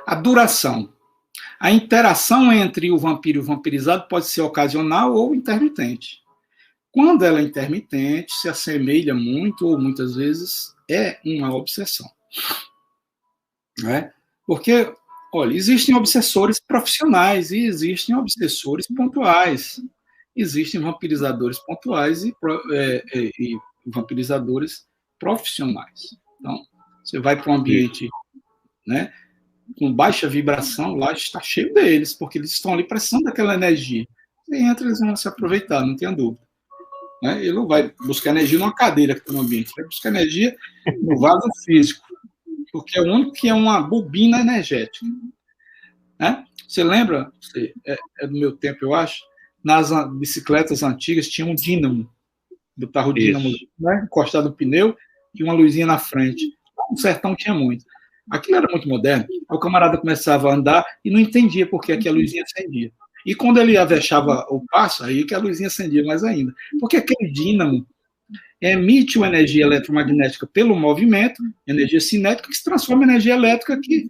A duração. A interação entre o vampiro e o vampirizado pode ser ocasional ou intermitente. Quando ela é intermitente, se assemelha muito ou muitas vezes é uma obsessão. Né? Porque, olha, existem obsessores profissionais e existem obsessores pontuais. Existem vampirizadores pontuais e vampirizadores profissionais. Então, você vai para um ambiente, né, com baixa vibração, lá está cheio deles, porque eles estão ali precisando daquela energia. Você entra, eles vão se aproveitar, não tenha dúvida. Né? Ele não vai buscar energia numa cadeira que está no ambiente, vai buscar energia no vaso físico, porque é o único que é uma bobina energética. Né? Você lembra, é do meu tempo, eu acho, nas bicicletas antigas tinha um dínamo, botava o dínamo, né, encostado no pneu e uma luzinha na frente. No sertão tinha muito. Aquilo era muito moderno. O camarada começava a andar e não entendia por que a luzinha acendia. E quando ele avexava o passo, aí que a luzinha acendia mais ainda. Porque aquele dínamo emite uma energia eletromagnética pelo movimento, energia cinética, que se transforma em energia elétrica que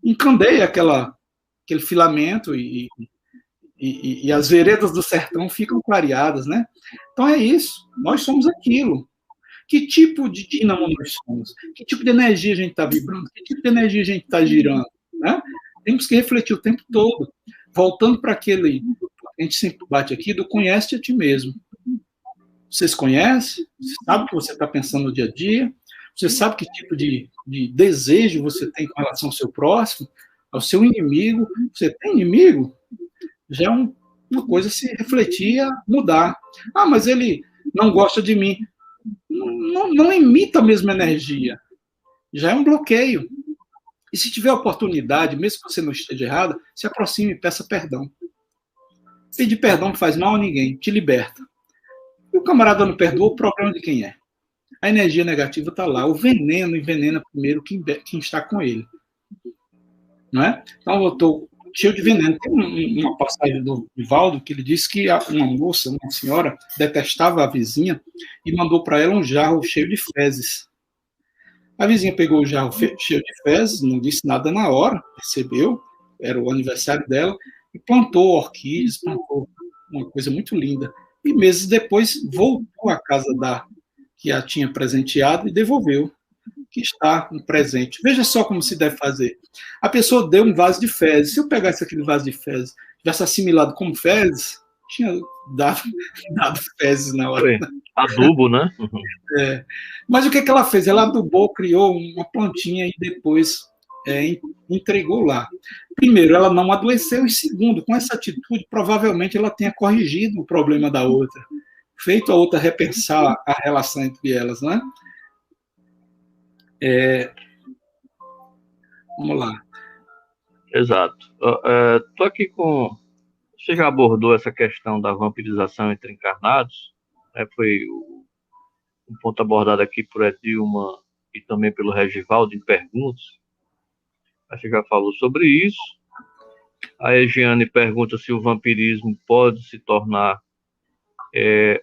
encandeia aquele filamento e as veredas do sertão ficam clareadas, né? Então é isso. Nós somos aquilo. Que tipo de dínamo nós somos? Que tipo de energia a gente está vibrando? Que tipo de energia a gente está girando? Né? Temos que refletir o tempo todo. Voltando para aquele, a gente sempre bate aqui, do conhece a ti mesmo. Você se conhece? Você sabe o que você está pensando no dia a dia? Você sabe que tipo de desejo você tem com relação ao seu próximo, ao seu inimigo? Você tem inimigo? Já é uma coisa a se refletir, a mudar. Ah, mas ele não gosta de mim. Não emita a mesma energia. Já é um bloqueio. E se tiver oportunidade, mesmo que você não esteja errado, se aproxime e peça perdão. Pedir perdão não faz mal a ninguém, te liberta. E o camarada não perdoa, o problema de quem é? A energia negativa está lá. O veneno envenena primeiro quem está com ele. Não é? Então eu estou cheio de veneno. Tem uma passagem do Divaldo que ele disse que uma moça, uma senhora, detestava a vizinha e mandou para ela um jarro cheio de fezes. A vizinha pegou o jarro cheio de fezes, não disse nada na hora, percebeu, era o aniversário dela, e plantou orquídeas, plantou uma coisa muito linda. E meses depois voltou à casa que a tinha presenteado e devolveu, que está um presente. Veja só como se deve fazer. A pessoa deu um vaso de fezes. Se eu pegasse aquele vaso de fezes, tivesse assimilado como fezes, tinha dado fezes na hora. Adubo, né? Mas o que ela fez? Ela adubou, criou uma plantinha e depois entregou lá. Primeiro, ela não adoeceu, e segundo, com essa atitude, provavelmente ela tenha corrigido o problema da outra, feito a outra repensar a relação entre elas, né? Vamos lá. Exato. Estou aqui com... Você já abordou essa questão da vampirização entre encarnados? Foi um ponto abordado aqui por Edilma e também pelo Regivaldo em perguntas. Você já falou sobre isso. A Egiane pergunta se o vampirismo pode se tornar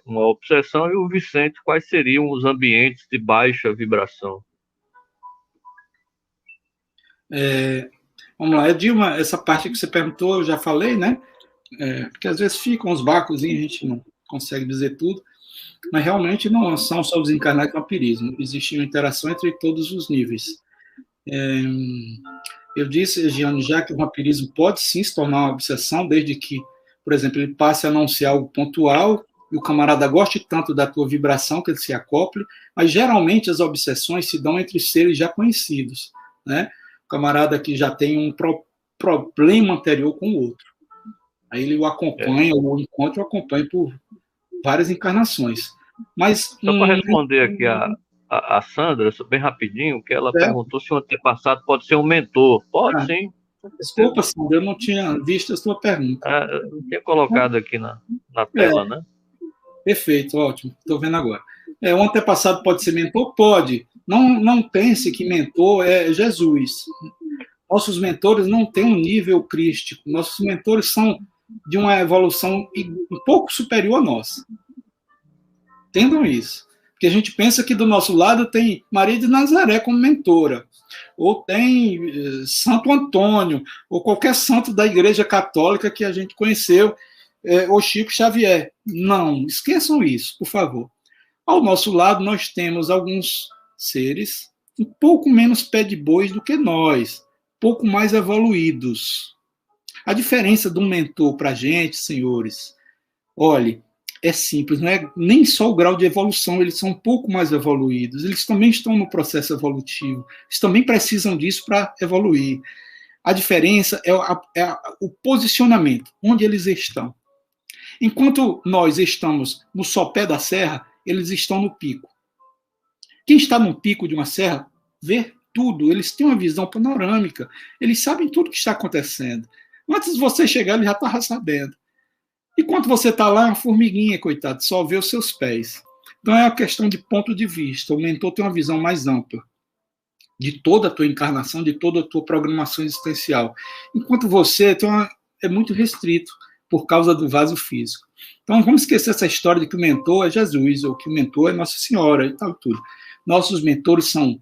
uma obsessão, e o Vicente, quais seriam os ambientes de baixa vibração? Vamos lá, Dilma, essa parte que você perguntou, eu já falei, né? Porque às vezes ficam os barcos e a gente não consegue dizer tudo, mas realmente não são só os encarnados com vampirismo, existe uma interação entre todos os níveis. Eu disse, Giane, já que o vampirismo pode sim se tornar uma obsessão, desde que, por exemplo, ele passe a não ser algo pontual e o camarada goste tanto da tua vibração que ele se acople, mas geralmente as obsessões se dão entre seres já conhecidos, né? O camarada que já tem um problema anterior com o outro. Aí ele o acompanha, ou o encontra, o acompanha por várias encarnações. Mas Só para responder aqui a Sandra, bem rapidinho, que ela perguntou se o antepassado pode ser um mentor. Pode sim. Desculpa, Sandra, eu não tinha visto a sua pergunta. Eu tinha colocado aqui na tela, né? Perfeito, ótimo. Estou vendo agora. O antepassado pode ser mentor? Pode. Não pense que mentor é Jesus. Nossos mentores não têm um nível crístico. Nossos mentores são de uma evolução um pouco superior à nossa. Entendam isso. Porque a gente pensa que do nosso lado tem Maria de Nazaré como mentora, ou tem Santo Antônio, ou qualquer santo da Igreja Católica que a gente conheceu, ou Chico Xavier. Não, esqueçam isso, por favor. Ao nosso lado, nós temos alguns seres um pouco menos pé de bois do que nós, pouco mais evoluídos. A diferença de um mentor para a gente, senhores, olhe, é simples, não é nem só o grau de evolução, eles são um pouco mais evoluídos, eles também estão no processo evolutivo, eles também precisam disso para evoluir. A diferença é o posicionamento, onde eles estão. Enquanto nós estamos no sopé da serra, eles estão no pico. Quem está no pico de uma serra vê tudo, eles têm uma visão panorâmica, eles sabem tudo o que está acontecendo. Antes de você chegar, ele já estava sabendo. Enquanto você está lá, é uma formiguinha, coitado, só vê os seus pés. Então é uma questão de ponto de vista. O mentor tem uma visão mais ampla de toda a tua encarnação, de toda a tua programação existencial. Enquanto você é muito restrito por causa do vaso físico. Então vamos esquecer essa história de que o mentor é Jesus, ou que o mentor é Nossa Senhora e tal, tudo. Nossos mentores são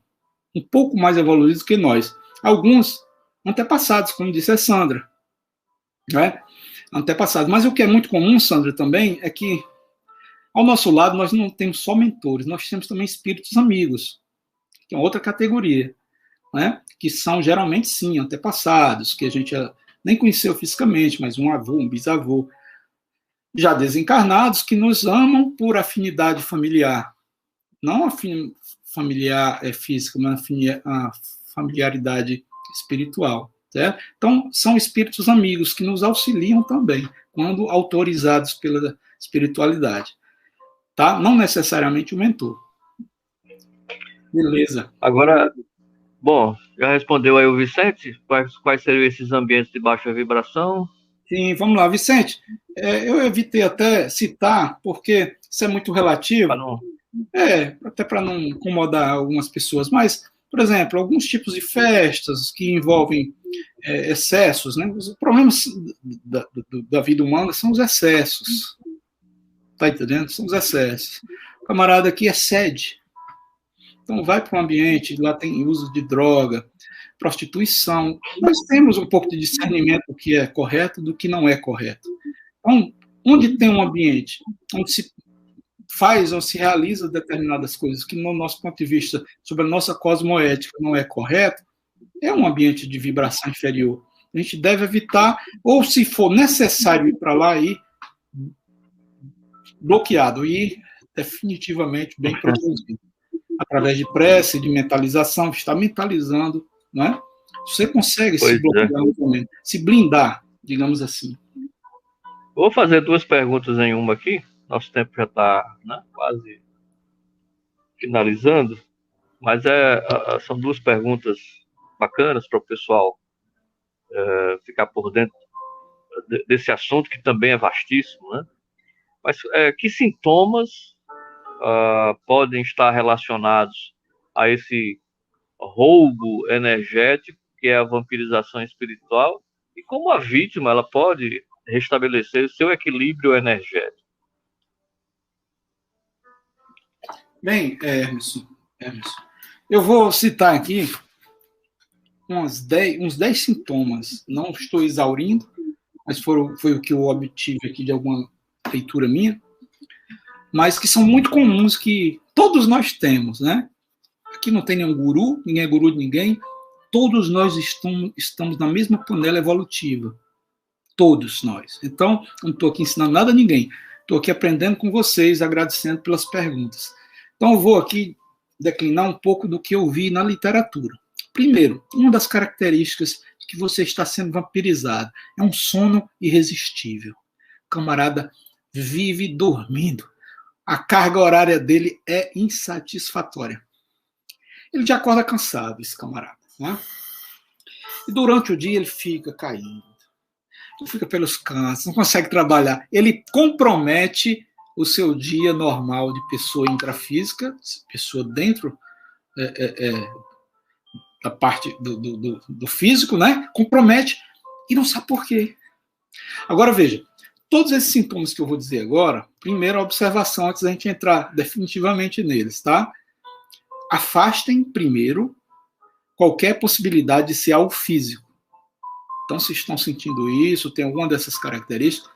um pouco mais evoluídos que nós. Alguns antepassados, como disse a Sandra, né? Antepassados. Mas o que é muito comum, Sandra, também, é que ao nosso lado nós não temos só mentores, nós temos também espíritos amigos, que é outra categoria, né? Que são geralmente, sim, antepassados, que a gente nem conheceu fisicamente, mas um avô, um bisavô, já desencarnados, que nos amam por afinidade familiar. Não familiar física, mas a familiaridade espiritual. Certo? Então, são espíritos amigos que nos auxiliam também, quando autorizados pela espiritualidade. Tá? Não necessariamente o mentor. Beleza. Agora, bom, já respondeu aí o Vicente? Quais seriam esses ambientes de baixa vibração? Sim, vamos lá, Vicente. Eu evitei até citar, porque isso é muito relativo. Até para não incomodar algumas pessoas, mas, por exemplo, alguns tipos de festas que envolvem excessos, né? Os problemas da vida humana são os excessos. Tá entendendo? São os excessos. O camarada aqui excede. Então vai para um ambiente, lá tem uso de droga, prostituição. Nós temos um pouco de discernimento do que é correto do que não é correto. Então, onde tem um ambiente onde se faz ou se realiza determinadas coisas que, no nosso ponto de vista, sobre a nossa cosmoética, não é correto, é um ambiente de vibração inferior. A gente deve evitar, ou se for necessário ir para lá, ir bloqueado, ir definitivamente bem protegido. Através de prece, de mentalização, está mentalizando, não é? Você consegue se bloquear no momento, se blindar, digamos assim. Vou fazer duas perguntas em uma aqui. Nosso tempo já está, né, quase finalizando, mas são duas perguntas bacanas para o pessoal ficar por dentro desse assunto, que também é vastíssimo, né? Mas que sintomas podem estar relacionados a esse roubo energético, que é a vampirização espiritual, e como a vítima ela pode restabelecer seu equilíbrio energético? Bem, Emerson, eu vou citar aqui uns 10 sintomas. Não estou exaurindo, mas foi o que eu obtive aqui de alguma leitura minha, mas que são muito comuns, que todos nós temos, né? Aqui não tem nenhum guru, ninguém é guru de ninguém, todos nós estamos na mesma panela evolutiva. Todos nós. Então, não estou aqui ensinando nada a ninguém. Estou aqui aprendendo com vocês, agradecendo pelas perguntas. Então, eu vou aqui declinar um pouco do que eu vi na literatura. Primeiro, uma das características de que você está sendo vampirizado é um sono irresistível. O camarada vive dormindo. A carga horária dele é insatisfatória. Ele já acorda cansado, esse camarada, né? E durante o dia ele fica caindo, fica pelos cantos, não consegue trabalhar. Ele compromete o seu dia normal de pessoa intrafísica, pessoa dentro da parte do físico, né? Compromete e não sabe por quê. Agora veja, todos esses sintomas que eu vou dizer agora, primeiro a observação antes da gente entrar definitivamente neles, tá? Afastem primeiro qualquer possibilidade de ser algo físico. Então, se estão sentindo isso, tem alguma dessas características,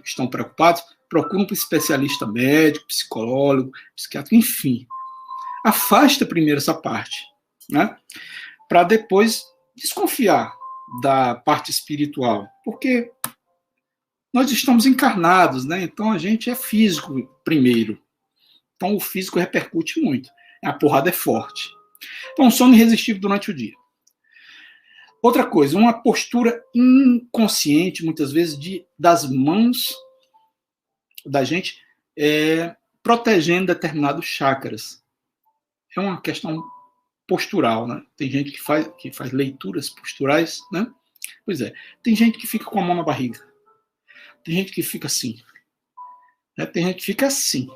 estão preocupados, procurem um especialista médico, psicólogo, psiquiatra, enfim. Afasta primeiro essa parte, né? Para depois desconfiar da parte espiritual, porque nós estamos encarnados, né? Então a gente é físico primeiro. Então o físico repercute muito. A porrada é forte. Então, sono irresistível durante o dia. Outra coisa, uma postura inconsciente, muitas vezes, das mãos da gente protegendo determinados chakras. É uma questão postural, né? Tem gente que faz leituras posturais, né? Pois é. Tem gente que fica com a mão na barriga. Tem gente que fica assim. Né? Tem gente que fica assim.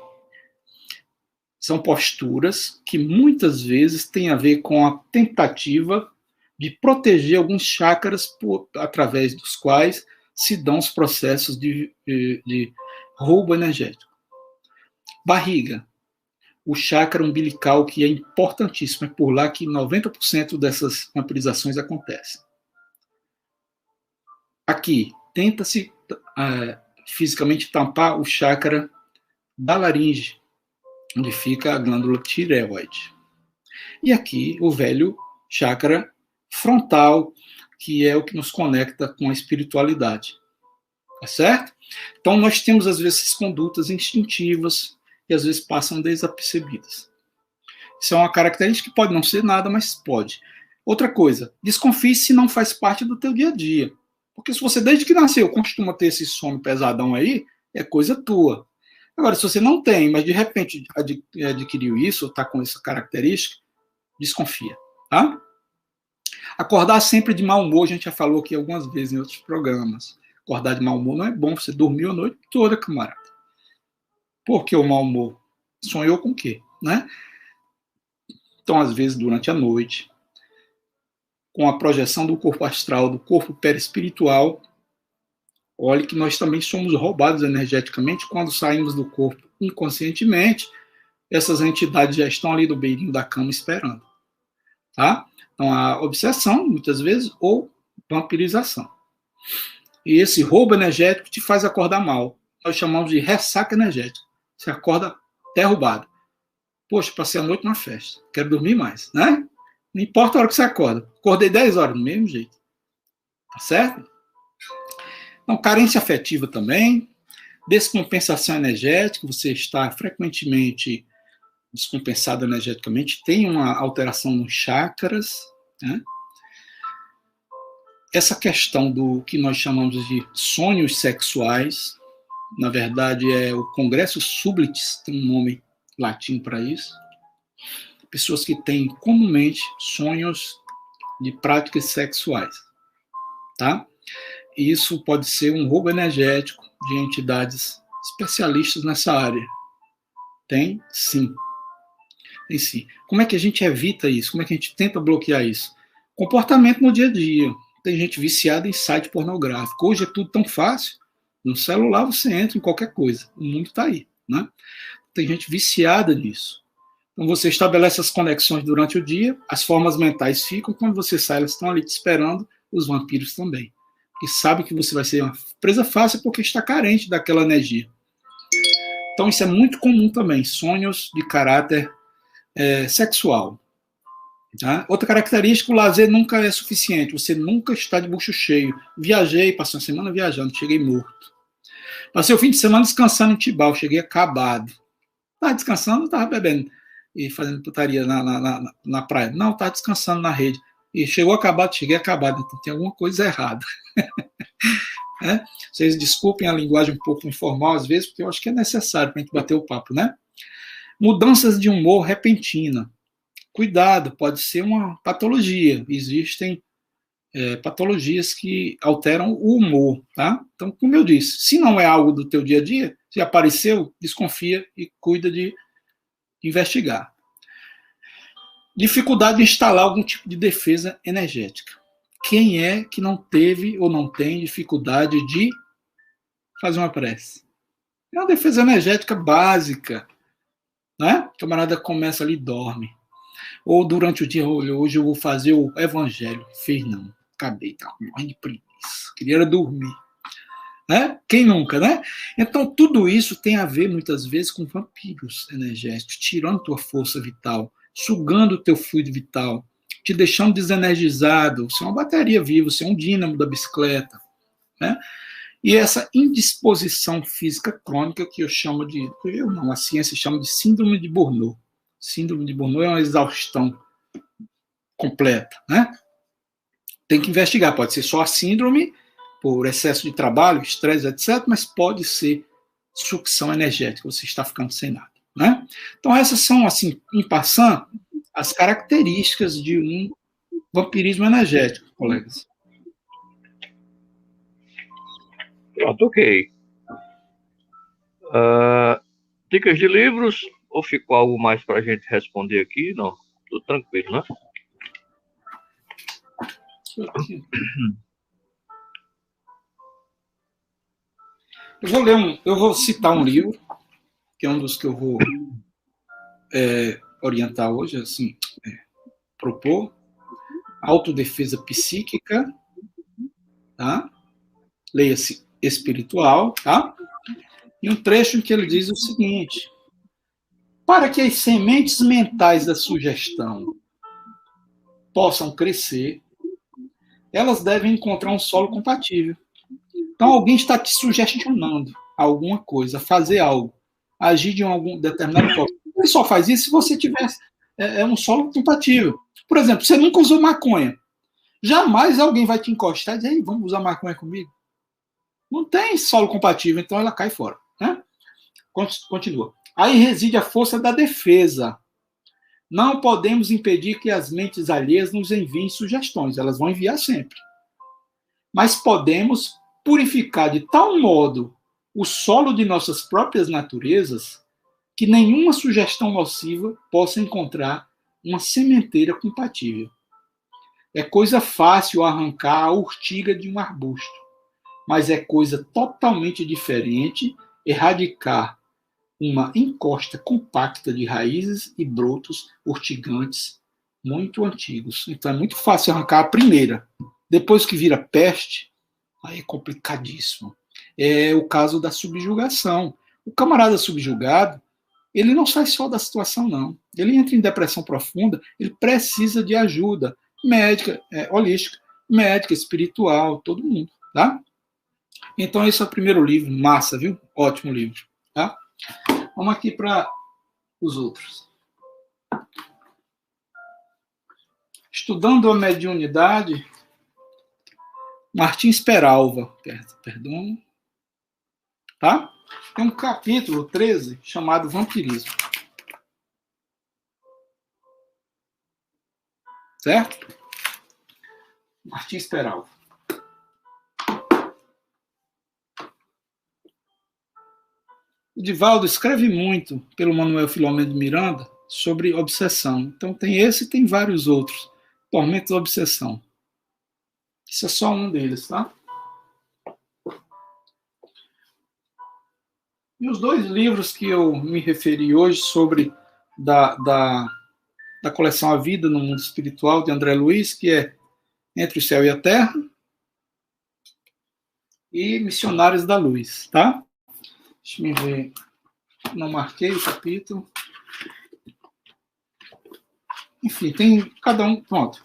São posturas que muitas vezes têm a ver com a tentativa de proteger alguns chakras através dos quais se dão os processos de roubo energético. Barriga, o chakra umbilical, que é importantíssimo, é por lá que 90% dessas vampirizações acontecem. Aqui, tenta-se fisicamente tampar o chakra da laringe, onde fica a glândula tireoide. E aqui, o velho chakra frontal, que é o que nos conecta com a espiritualidade. Tá certo? Então, nós temos, às vezes, condutas instintivas que, às vezes, passam desapercebidas. Isso é uma característica que pode não ser nada, mas pode. Outra coisa, desconfie se não faz parte do teu dia a dia. Porque se você, desde que nasceu, costuma ter esse sono pesadão aí, é coisa tua. Agora, se você não tem, mas de repente adquiriu isso, ou está com essa característica, desconfia, tá? Acordar sempre de mau humor, a gente já falou aqui algumas vezes em outros programas. Acordar de mau humor não é bom, você dormiu a noite toda, camarada. Por que o mau humor? Sonhou com o quê, né? Então, às vezes, durante a noite, com a projeção do corpo astral, do corpo perispiritual, olhe que nós também somos roubados energeticamente quando saímos do corpo inconscientemente. Essas entidades já estão ali do beirinho da cama esperando. Tá? Então, a obsessão, muitas vezes, ou vampirização. E esse roubo energético te faz acordar mal. Nós chamamos de ressaca energética. Você acorda derrubado. Poxa, passei a noite numa festa. Quero dormir mais, né? Não importa a hora que você acorda. Acordei 10 horas, do mesmo jeito. Tá certo? Então, carência afetiva também. Descompensação energética. Você está frequentemente descompensado energeticamente. Tem uma alteração nos chakras, né? Essa questão do que nós chamamos de sonhos sexuais, na verdade é o Congresso Sublitis, tem um nome latim para isso. Pessoas que têm comumente sonhos de práticas sexuais, tá? E isso pode ser um roubo energético de entidades especialistas nessa área. Tem sim. Tem sim. Como é que a gente evita isso? Como é que a gente tenta bloquear isso? Comportamento no dia a dia. Tem gente viciada em site pornográfico. Hoje é tudo tão fácil. No celular você entra em qualquer coisa. O mundo está aí, né? Tem gente viciada nisso. Então, você estabelece as conexões durante o dia, as formas mentais ficam, quando você sai, elas estão ali te esperando, os vampiros também. E sabe que você vai ser uma presa fácil porque está carente daquela energia. Então, isso é muito comum também, sonhos de caráter sexual. Tá? Outra característica, o lazer nunca é suficiente, você nunca está de bucho cheio. Viajei, passei uma semana viajando, cheguei morto. Passei o fim de semana descansando em Tibau, cheguei acabado. Estava descansando, estava bebendo e fazendo putaria na praia. Não, estava descansando na rede. E chegou acabado, cheguei acabado. Então tem alguma coisa errada. Né? Vocês desculpem a linguagem um pouco informal às vezes, porque eu acho que é necessário para a gente bater o papo, né? Mudanças de humor repentina. Cuidado, pode ser uma patologia. Existem patologias que alteram o humor, tá? Então, como eu disse, se não é algo do teu dia a dia, se apareceu, desconfia e cuida de investigar. Dificuldade de instalar algum tipo de defesa energética. Quem é que não teve ou não tem dificuldade de fazer uma prece? É uma defesa energética básica, né? O camarada começa ali e dorme. Ou durante o dia, hoje eu vou fazer o evangelho. Fez não. Acabei, tá morrendo de preguiça. Queria dormir. Né? Quem nunca, né? Então, tudo isso tem a ver, muitas vezes, com vampiros energéticos, tirando tua força vital, sugando o teu fluido vital, te deixando desenergizado. Você é uma bateria viva, você é um dínamo da bicicleta. Né? E essa indisposição física crônica, que eu chamo de... Eu não, a ciência chama de síndrome de Burnout. Síndrome de Burnout é uma exaustão completa, né? Tem que investigar, pode ser só a síndrome por excesso de trabalho, estresse, etc., mas pode ser sucção energética, você está ficando sem nada, né? Então essas são, assim, em passant, as características de um vampirismo energético, colegas. Pronto, ok. Dicas de livros, ou ficou algo mais para a gente responder aqui? Não, tudo tranquilo, né? Eu vou citar um livro, que é um dos que eu vou orientar hoje, assim, propor. Autodefesa psíquica, tá? Leia-se espiritual, tá? E um trecho em que ele diz o seguinte: para que as sementes mentais da sugestão possam crescer, elas devem encontrar um solo compatível. Então, alguém está te sugestionando alguma coisa, fazer algo, agir de algum determinado forma. Ele só faz isso se você tiver um solo compatível. Por exemplo, você nunca usou maconha. Jamais alguém vai te encostar e dizer, vamos usar maconha comigo. Não tem solo compatível, então ela cai fora. Né? Continua. Aí reside a força da defesa. Não podemos impedir que as mentes alheias nos enviem sugestões, elas vão enviar sempre. Mas podemos purificar de tal modo o solo de nossas próprias naturezas que nenhuma sugestão nociva possa encontrar uma sementeira compatível. É coisa fácil arrancar a urtiga de um arbusto, mas é coisa totalmente diferente erradicar uma encosta compacta de raízes e brotos urtigantes muito antigos. Então é muito fácil arrancar a primeira. Depois que vira peste, aí é complicadíssimo. É o caso da subjugação. O camarada subjugado, ele não sai só da situação, não. Ele entra em depressão profunda, ele precisa de ajuda médica, holística, médica, espiritual, todo mundo, tá? Então esse é o primeiro livro, massa, viu? Ótimo livro, tá? Vamos aqui para os outros. Estudando a mediunidade, Martins Peralva, perdão, tá? Tem um capítulo 13 chamado Vampirismo. Certo? Martins Peralva. O Divaldo escreve muito pelo Manuel Filomeno de Miranda sobre obsessão. Então tem esse e tem vários outros. Tormentos da obsessão. Isso é só um deles, tá? E os dois livros que eu me referi hoje sobre da coleção A Vida no Mundo Espiritual, de André Luiz, que é Entre o Céu e a Terra, e Missionários da Luz, tá? Deixa eu ver. Não marquei o capítulo. Enfim, tem cada um. Pronto.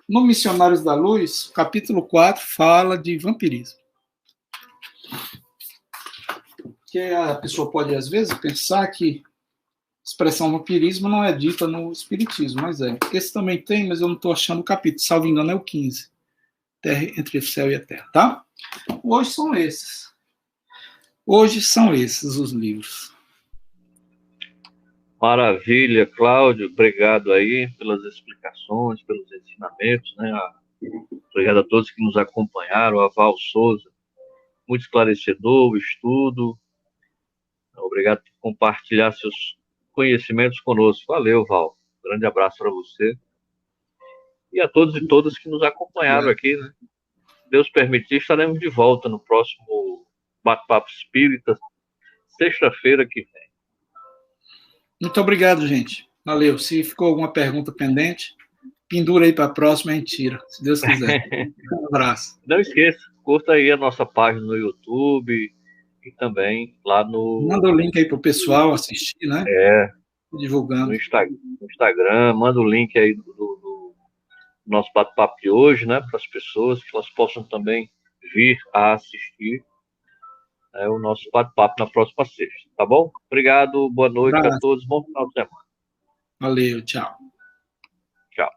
No Missionários da Luz, capítulo 4 fala de vampirismo. Que a pessoa pode, às vezes, pensar que a expressão vampirismo não é dita no Espiritismo, mas é. Esse também tem, mas eu não estou achando o capítulo. Salvo engano, é o 15. Terra, entre o céu e a terra, tá? Hoje são esses. Hoje são esses os livros. Maravilha, Cláudio. Obrigado aí pelas explicações, pelos ensinamentos, né? Obrigado a todos que nos acompanharam. A Val Souza, muito esclarecedor o estudo. Obrigado por compartilhar seus conhecimentos conosco. Valeu, Val. Grande abraço para você. E a todos e todas que nos acompanharam aqui, né? Deus permitir, estaremos de volta no próximo Bate-Papo Espírita, sexta-feira que vem. Muito obrigado, gente. Valeu. Se ficou alguma pergunta pendente, pendura aí para a próxima e a gente tira, se Deus quiser. Um abraço. Não esqueça, curta aí a nossa página no YouTube e também lá no... Manda o link aí para o pessoal assistir, né? Divulgando. No Instagram, manda o link aí do nosso bate-papo de hoje, né? Para as pessoas, que elas possam também vir a assistir o nosso bate-papo na próxima sexta, tá bom? Obrigado, boa noite a todos, bom final de semana. Valeu, tchau. Tchau.